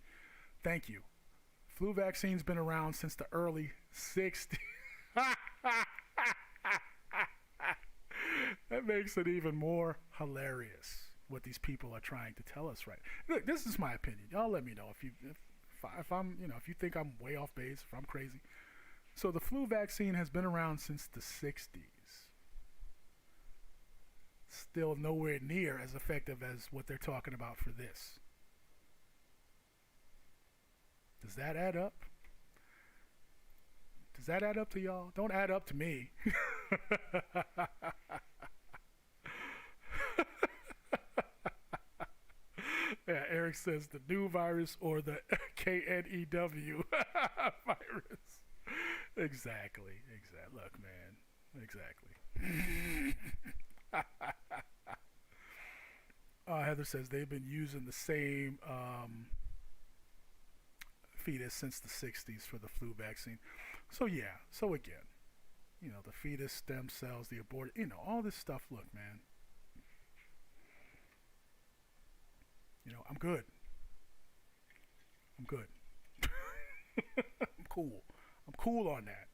Thank you. Flu vaccine's been around since the early 60s. That makes it even more hilarious what these people are trying to tell us, right? Look, this is my opinion. Y'all let me know if I'm if you think I'm way off base, if I'm crazy. So the flu vaccine has been around since the 60s. Still nowhere near as effective as what they're talking about for this. Does that add up? Does that add up to y'all? Don't add up to me. Yeah, Eric says the new virus or the KNEW virus. Exactly. Look, man. Exactly. Heather says they've been using the same fetus since the 60s for the flu vaccine. So yeah. So again, the fetus stem cells, the aborted, all this stuff. Look, man. I'm good. I'm cool. I'm cool on that.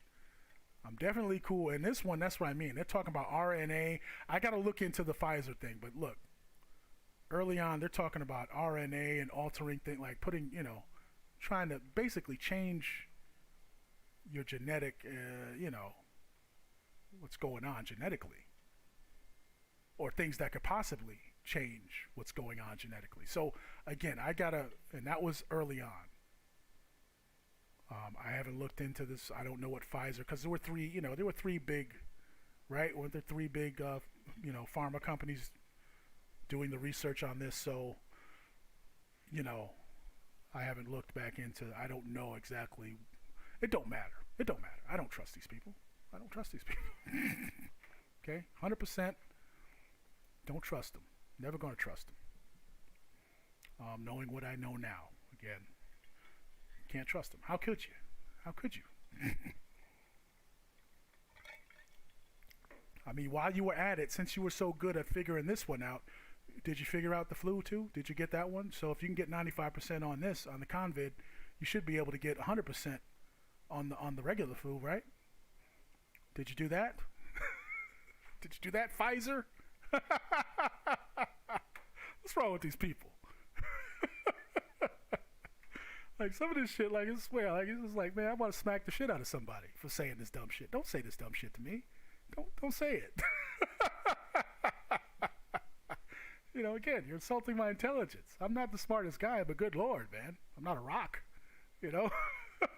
I'm definitely cool. And this one, that's what I mean. They're talking about RNA. I got to look into the Pfizer thing. But look, early on, they're talking about RNA and altering things, like putting, trying to basically change your genetic, what's going on genetically. Or things that could possibly change what's going on genetically. So, again, and that was early on. I haven't looked into this. I don't know what Pfizer, because there were three big, right? Weren't there three big, pharma companies doing the research on this? So, I haven't looked back into. I don't know exactly. It don't matter. I don't trust these people. Okay, 100%. Don't trust them. Never going to trust them. Knowing what I know now, again. Can't trust them. How could you? I mean, while you were at it, since you were so good at figuring this one out, did you figure out the flu too? Did you get that one? So if you can get 95% on this, on the COVID, you should be able to get 100% on the regular flu, right? Did you do that? Did you do that, Pfizer? What's wrong with these people? Like, some of this shit, it's just like, man, I want to smack the shit out of somebody for saying this dumb shit. Don't say this dumb shit to me. Don't say it. You know, again, you're insulting my intelligence. I'm not the smartest guy, but good Lord, man, I'm not a rock. You know, I'm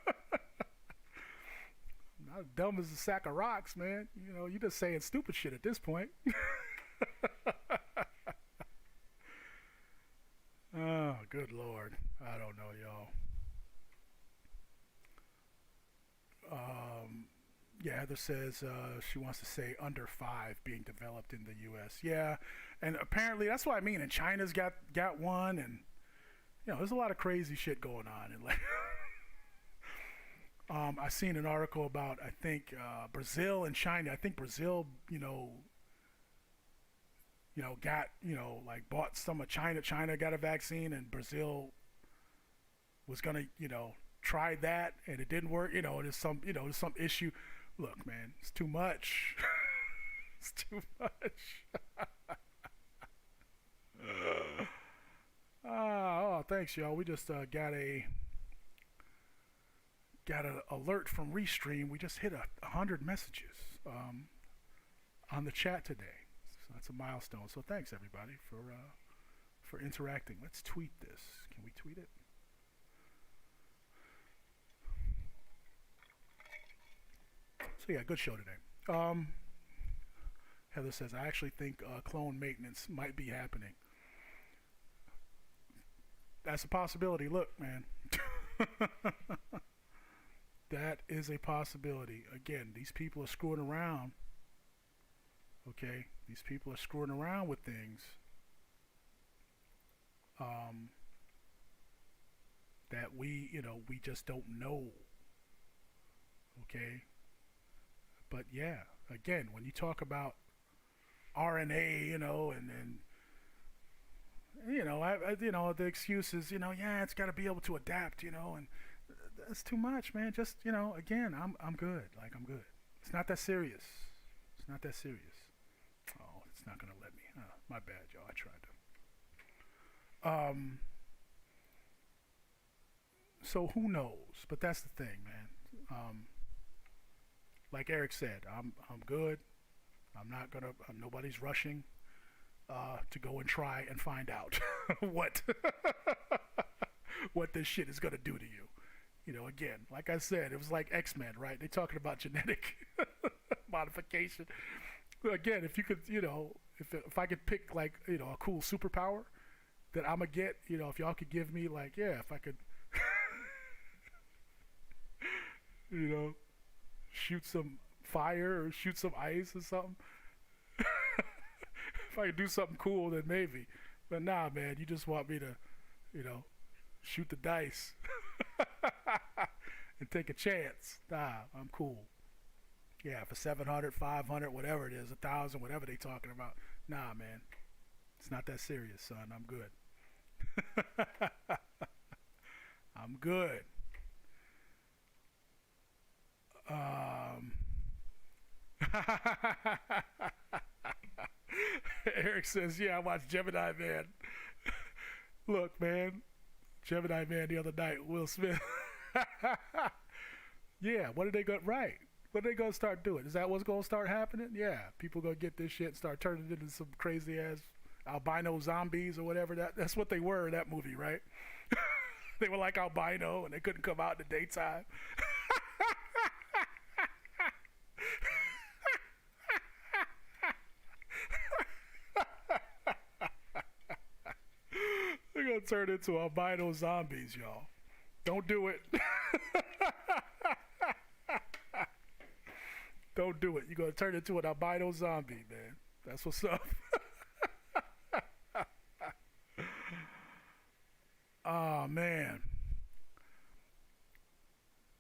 not as dumb as a sack of rocks, man. You know, you're just saying stupid shit at this point. Oh, good Lord. I don't know, y'all. Yeah, Heather says she wants to say under 5 being developed in the U.S. Yeah, and apparently that's what I mean. And China's got one, and you know, there's a lot of crazy shit going on. And like, I seen an article about I think Brazil and China. I think Brazil, got like bought some of China. China got a vaccine, and Brazil was gonna try that, and it didn't work. There's some issue. Look, man, it's too much. It's too much. Oh, thanks, y'all. We just got an alert from Restream. We just hit 100 messages on the chat today. So that's a milestone. So thanks everybody for interacting. Let's tweet this. Can we tweet it? So yeah, good show today. Heather says, I actually think clone maintenance might be happening. That's a possibility. Look, man. That is a possibility. Again, these people are screwing around. Okay? These people are screwing around with things that we just don't know. Okay? But yeah, again, when you talk about RNA, and the excuse is, it's got to be able to adapt, and that's too much, man. Just, again, I'm good. Like, I'm good. It's not that serious. It's not that serious. Oh, it's not gonna let me. My bad, y'all. I tried to. So who knows? But that's the thing, man. Like Eric said, I'm good. Nobody's rushing to go and try and find out what this shit is gonna do to you. Again, like I said, it was like X-Men, right? They're talking about genetic modification. Again, if you could, if I could pick like, a cool superpower that I'm gonna get, if y'all could give me like, if I could, shoot some fire or shoot some ice or something. If I could do something cool, then maybe. But nah, man, you just want me to, shoot the dice and take a chance. Nah, I'm cool. Yeah, for 700, 500, whatever it is, 1,000, whatever they talking about. Nah, man, it's not that serious, son. I'm good. I'm good. Eric says, yeah, I watched Gemini Man. Look, man, Gemini Man the other night, Will Smith. Yeah, what did they go right? What are they gonna start doing? Is that what's gonna start happening? Yeah, people gonna get this shit and start turning it into some crazy ass albino zombies or whatever. That's what they were in that movie, right? They were like albino and they couldn't come out in the daytime. They're gonna turn into albino zombies, y'all. Don't do it. Don't do it. You're gonna turn into an albino zombie, man. That's what's up. Oh man.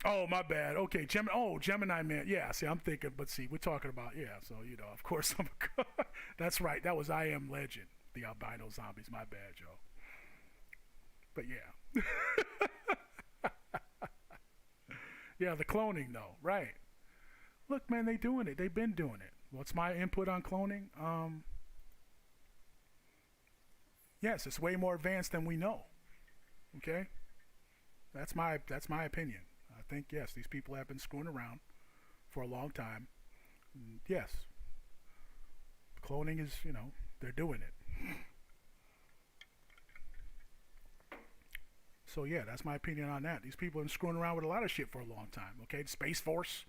Oh, my bad. Okay, Gemini Man. Yeah, see, I'm thinking, but see, we're talking about, so, of course, that's right. That was I Am Legend, the albino zombies. My bad, Joe. But yeah. Yeah, the cloning, though. Right. Look, man, they doing it. They've been doing it. What's my input on cloning? Yes, it's way more advanced than we know. Okay? That's my opinion. I think, yes, these people have been screwing around for a long time. Yes, cloning is, they're doing it. So yeah, that's my opinion on that. These people have been screwing around with a lot of shit for a long time. Okay, the Space Force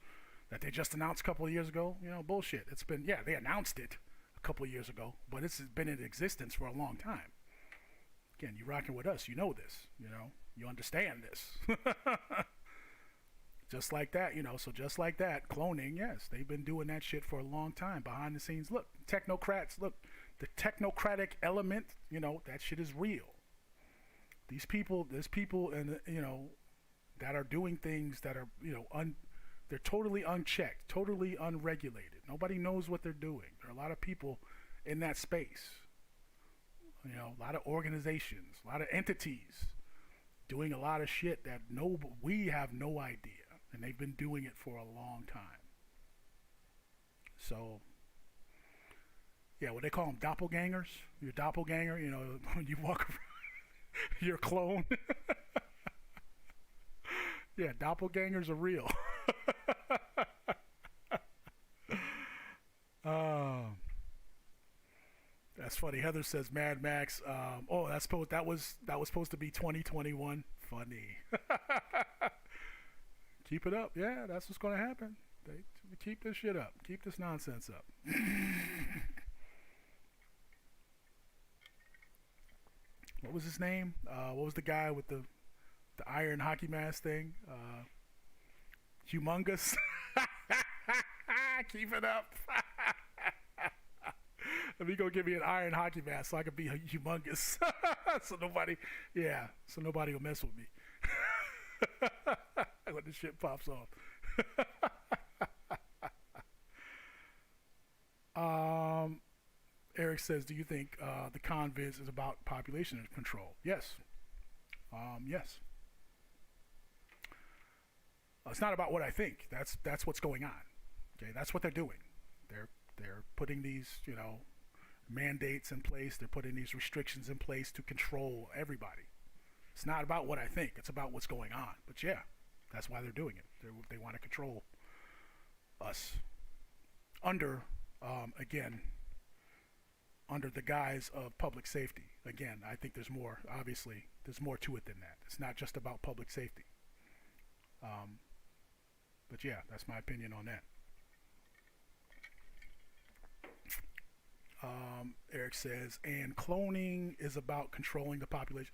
that they just announced a couple of years ago, bullshit. It's been, they announced it a couple of years ago, but it's been in existence for a long time. Again, you're rocking with us, you know this, you understand this. Just like that, so just like that, cloning, yes, they've been doing that shit for a long time behind the scenes. Look, technocrats, look, the technocratic element, that shit is real. There's people and that are doing things that are, they're totally unchecked, totally unregulated. Nobody knows what they're doing. There are a lot of people in that space, a lot of organizations, a lot of entities doing a lot of shit that we have no idea. And they've been doing it for a long time. So, yeah, what they call them, doppelgangers. Your doppelganger, when you walk around, your clone. Yeah, doppelgangers are real. That's funny. Heather says Mad Max. That was supposed to be 2021. Funny. Keep it up. Yeah, that's what's going to happen. They keep this shit up. Keep this nonsense up. What was his name? What was the guy with the iron hockey mask thing? Humongous. Keep it up. Let me go give me an iron hockey mask so I can be humongous. so nobody will mess with me. When the shit pops off. Eric says, do you think the conviz is about population control? Yes. Yes. It's not about what I think. That's what's going on. Okay, that's what they're doing. They're putting these, mandates in place. They're putting these restrictions in place to control everybody. It's not about what I think. It's about what's going on. But yeah, that's why they're doing it. They want to control us under, under the guise of public safety. Again, I think there's more. Obviously, there's more to it than that. It's not just about public safety. But yeah, that's my opinion on that. Eric says, and cloning is about controlling the population.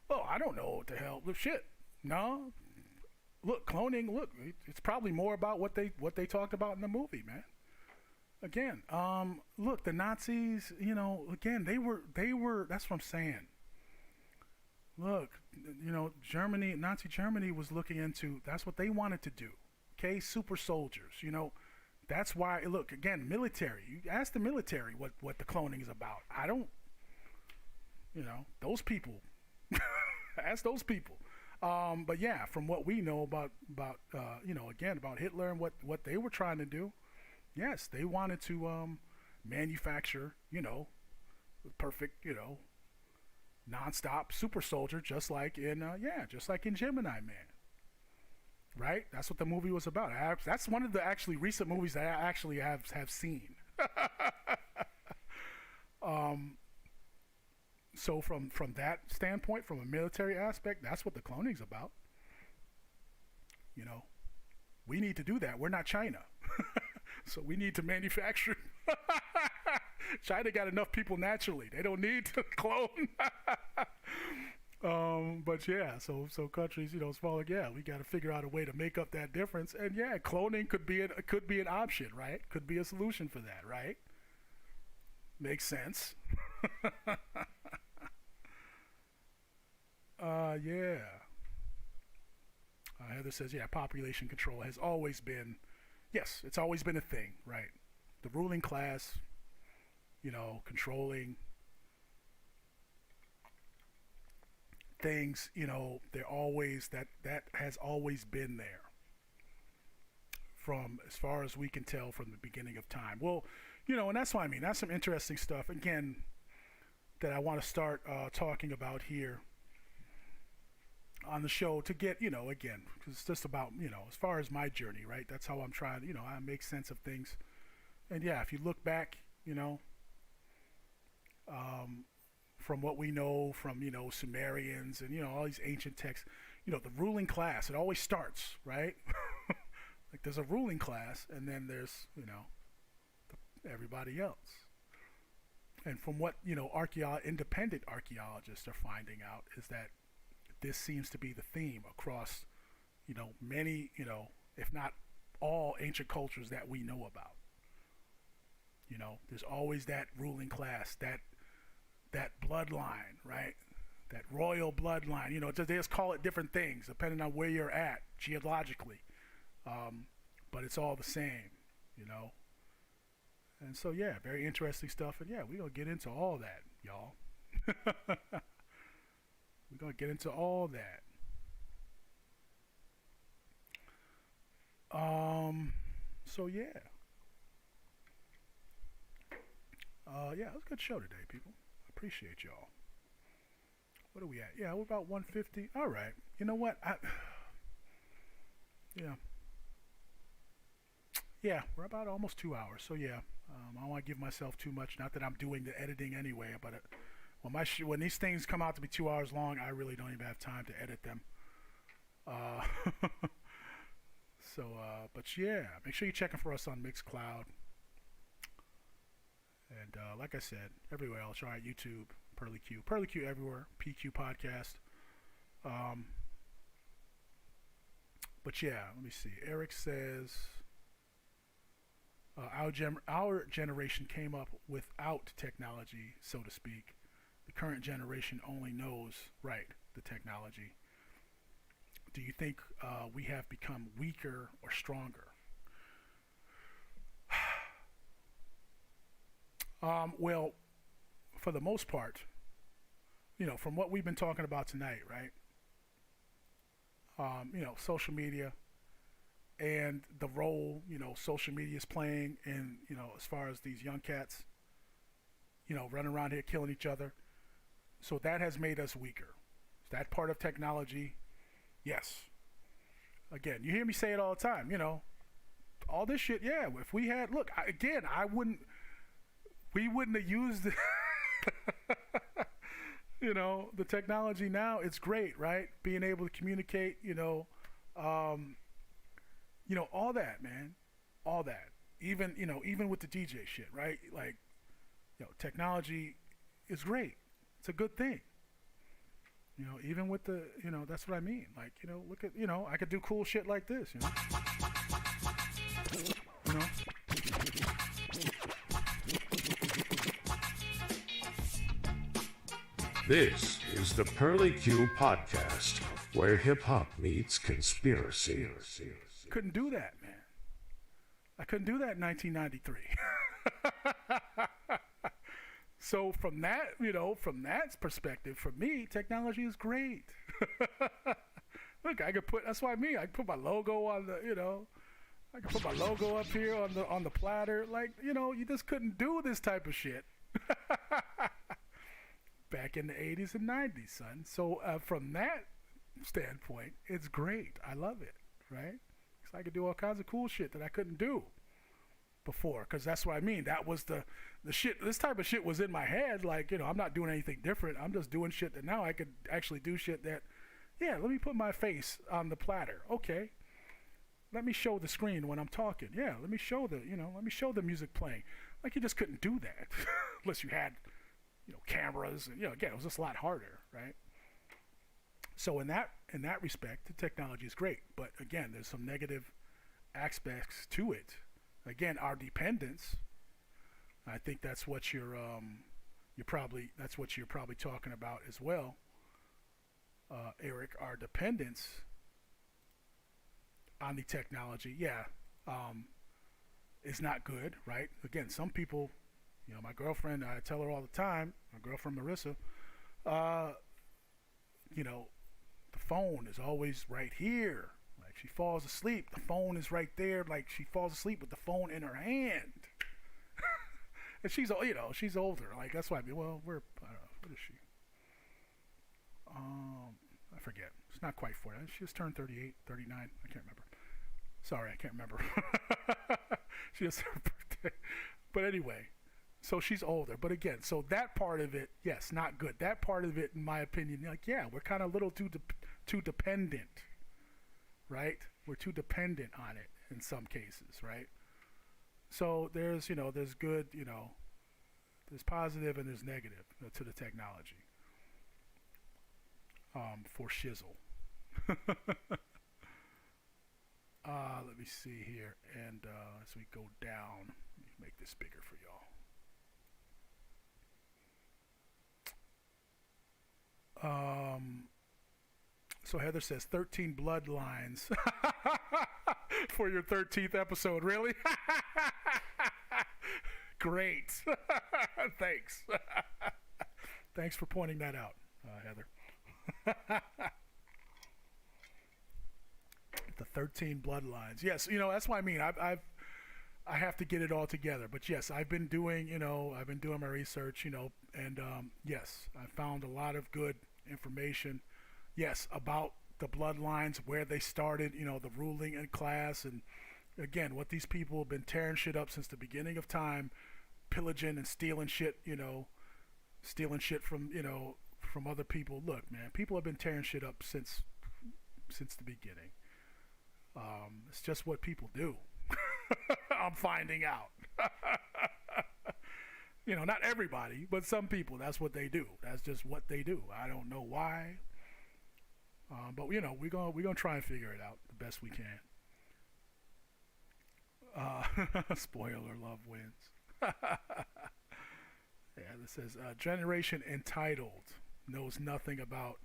Oh, I don't know what the hell. Look, shit. No. Look, cloning, it's probably more about what they talked about in the movie, man. Again, look, the Nazis, again, they were, that's what I'm saying. Look, Nazi Germany was looking into, that's what they wanted to do. Okay, super soldiers, that's why, look, again, military, you ask the military what the cloning is about. I don't, those people, ask those people. But yeah, from what we know about again, about Hitler and what they were trying to do, yes, they wanted to manufacture, the perfect, non-stop super soldier, just like in Gemini Man. Right? That's what the movie was about. That's one of the actually recent movies that I actually have seen. So from that standpoint, from a military aspect, that's what the cloning's about. We need to do that. We're not China. So we need to manufacture. China got enough people naturally. They don't need to clone. But yeah, so countries, smaller, yeah, we got to figure out a way to make up that difference. And yeah, cloning could be an option, right? Could be a solution for that, right? Makes sense. Yeah. Heather says, yeah, population control has always been, yes, it's always been a thing, right? The ruling class, controlling things, they're always, that has always been there from as far as we can tell from the beginning of time. Well, and that's what I mean. That's some interesting stuff, again, that I want to start talking about here on the show to get, again, because it's just about, as far as my journey, right? That's how I'm trying, I make sense of things And yeah, if you look back, from what we know from, Sumerians and, all these ancient texts, the ruling class, it always starts, right? Like there's a ruling class and then there's, everybody else. And from what, independent archaeologists are finding out is that this seems to be the theme across, many, if not all ancient cultures that we know about. There's always that ruling class, that bloodline, right? That royal bloodline. They just call it different things depending on where you're at geologically. But it's all the same, And so, yeah, very interesting stuff. And yeah, we're going to get into all that, y'all. We're going to get into all that. So, yeah. Yeah, it was a good show today, people. I appreciate y'all. What are we at? Yeah, we're about 150. All right. You know what? Yeah, we're about almost 2 hours. So, yeah. I don't want to give myself too much. Not that I'm doing the editing anyway, but when these things come out to be 2 hours long, I really don't even have time to edit them. But yeah, make sure you're checking for us on Mixcloud. And like I said, everywhere else, all right, YouTube, Pearlie Q everywhere, PQ Podcast. But yeah, let me see. Eric says, our generation came up without technology, so to speak. The current generation only knows, right, the technology. Do you think we have become weaker or stronger? Well, for the most part, from what we've been talking about tonight, right? Social media and the role, social media is playing in, as far as these young cats, running around here killing each other. So that has made us weaker. Is that part of technology? Yes. Again, you hear me say it all the time, all this shit, yeah, if we had, look, we wouldn't have used the technology now. It's great, right? Being able to communicate, all that, man, all that. Even with the DJ shit, right? Like, technology is great. It's a good thing. Even with the, that's what I mean. Like, look at, I could do cool shit like this, This is the Pearlie Q Podcast, where hip-hop meets conspiracy. Couldn't do that, man. I couldn't do that in 1993. So from that, from that perspective, for me, technology is great. Look, that's what I mean. I can put my logo on the, I can put my logo up here on the platter. Like, you just couldn't do this type of shit back in the 80s and 90s, son. So from that standpoint, it's great. I love it, right? Because I could do all kinds of cool shit that I couldn't do before, because that's what I mean. That was the shit. This type of shit was in my head. Like, I'm not doing anything different. I'm just doing shit that now I could actually do shit that, yeah, let me put my face on the platter. Okay. Let me show the screen when I'm talking. Yeah, let me show the music playing. Like, you just couldn't do that unless you had, cameras. And, again, it was just a lot harder, right? So in that respect, the technology is great. But again, there's some negative aspects to it. Again, our dependence. I think that's what you're probably talking about as well, Eric. Our dependence on the technology, is not good, right? Again, some people, my girlfriend, I tell her all the time, my girlfriend Marissa, the phone is always right here. Like, she falls asleep, the phone is right there. Like, she falls asleep with the phone in her hand. And she's older. Like, that's why, I don't know, what is she? I forget. It's not quite 40. She just turned 38, 39. I can't remember. Sorry, I can't remember. She just her birthday. But anyway, so she's older. But again, so that part of it, yes, not good. That part of it, in my opinion, like, yeah, we're kind of a little too dependent, right? We're too dependent on it in some cases, right? So there's, there's good, there's positive and there's negative to the technology. For shizzle. Let me see here, and as we go down, let me make this bigger for y'all. So Heather says 13 bloodlines for your 13th episode. Really? Great. Thanks. Thanks for pointing that out, Heather. The 13 bloodlines. Yes, that's what I mean. I have to get it all together. But yes, I've been doing my research, and yes, I found a lot of good information. Yes, about the bloodlines, where they started, the ruling in class, and again, what these people have been tearing shit up since the beginning of time, pillaging and stealing shit, stealing shit from, from other people. Look, man, people have been tearing shit up since the beginning. It's just what people do. I'm finding out. Not everybody, but some people, that's what they do. That's just what they do. I don't know why. But we're gonna try and figure it out the best we can. Spoiler, love wins. Yeah, this says generation entitled knows nothing about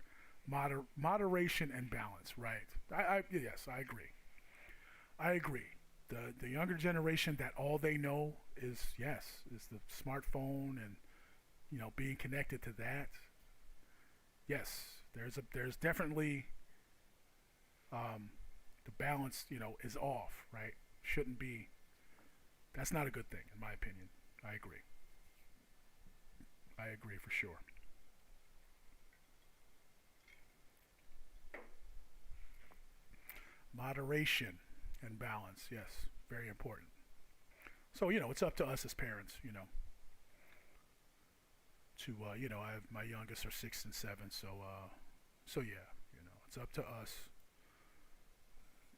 moderation and balance. Right? Yes, I agree. The younger generation, that all they know is the smartphone and being connected to that. Yes, there's definitely the balance is off, right? Shouldn't be. That's not a good thing in my opinion. I agree for sure. Moderation and balance, yes, very important. So it's up to us as parents, to I have my youngest are 6 and 7, so yeah, it's up to us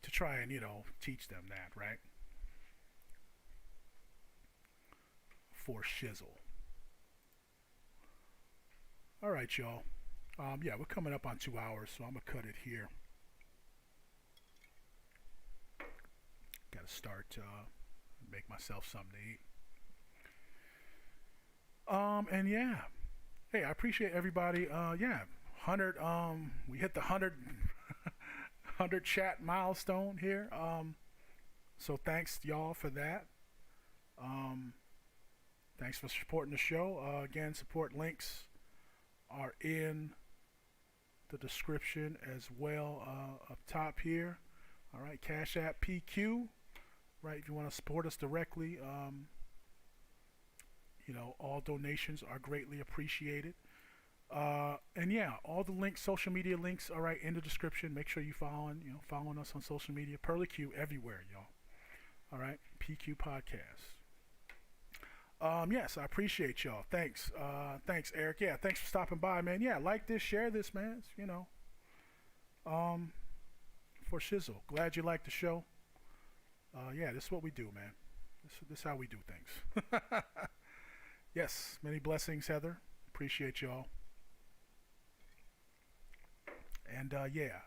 to try and teach them that, right? For shizzle. All right, y'all. Yeah, we're coming up on 2 hours, so I'm gonna cut it here. Got to start make myself something to eat. And yeah, hey, I appreciate everybody. Yeah, 100. We hit the 100 chat milestone here. So thanks y'all for that. Thanks for supporting the show. Again, support links are in the description as well, up top here. All right, Cash App PQ. Right, if you want to support us directly, all donations are greatly appreciated. And yeah, all the links, social media links, all right, in the description. Make sure you following us on social media. Pearlie Q everywhere, y'all. All right, PQ Podcast. Yes, I appreciate y'all. Thanks, Eric. Yeah, thanks for stopping by, man. Yeah, like this, share this, man. For shizzle. Glad you like the show. Yeah, this is what we do, man. This is how we do things. Yes, many blessings, Heather. Appreciate y'all. And yeah,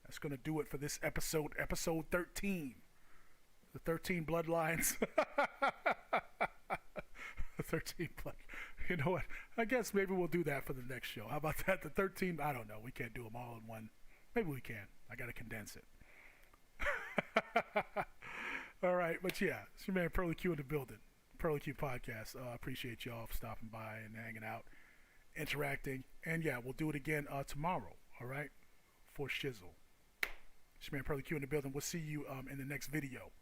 that's gonna do it for this episode 13. The 13 bloodlines. The 13 blood. You know what? I guess maybe we'll do that for the next show. How about that? The 13. I don't know. We can't do them all in one. Maybe we can. I gotta condense it. All right, but yeah, it's your man Pearlie Q in the building. Pearlie Q Podcast. Appreciate y'all for stopping by and hanging out, interacting, and yeah, we'll do it again tomorrow. All right, for shizzle. It's your man Pearlie Q in the building. We'll see you in the next video.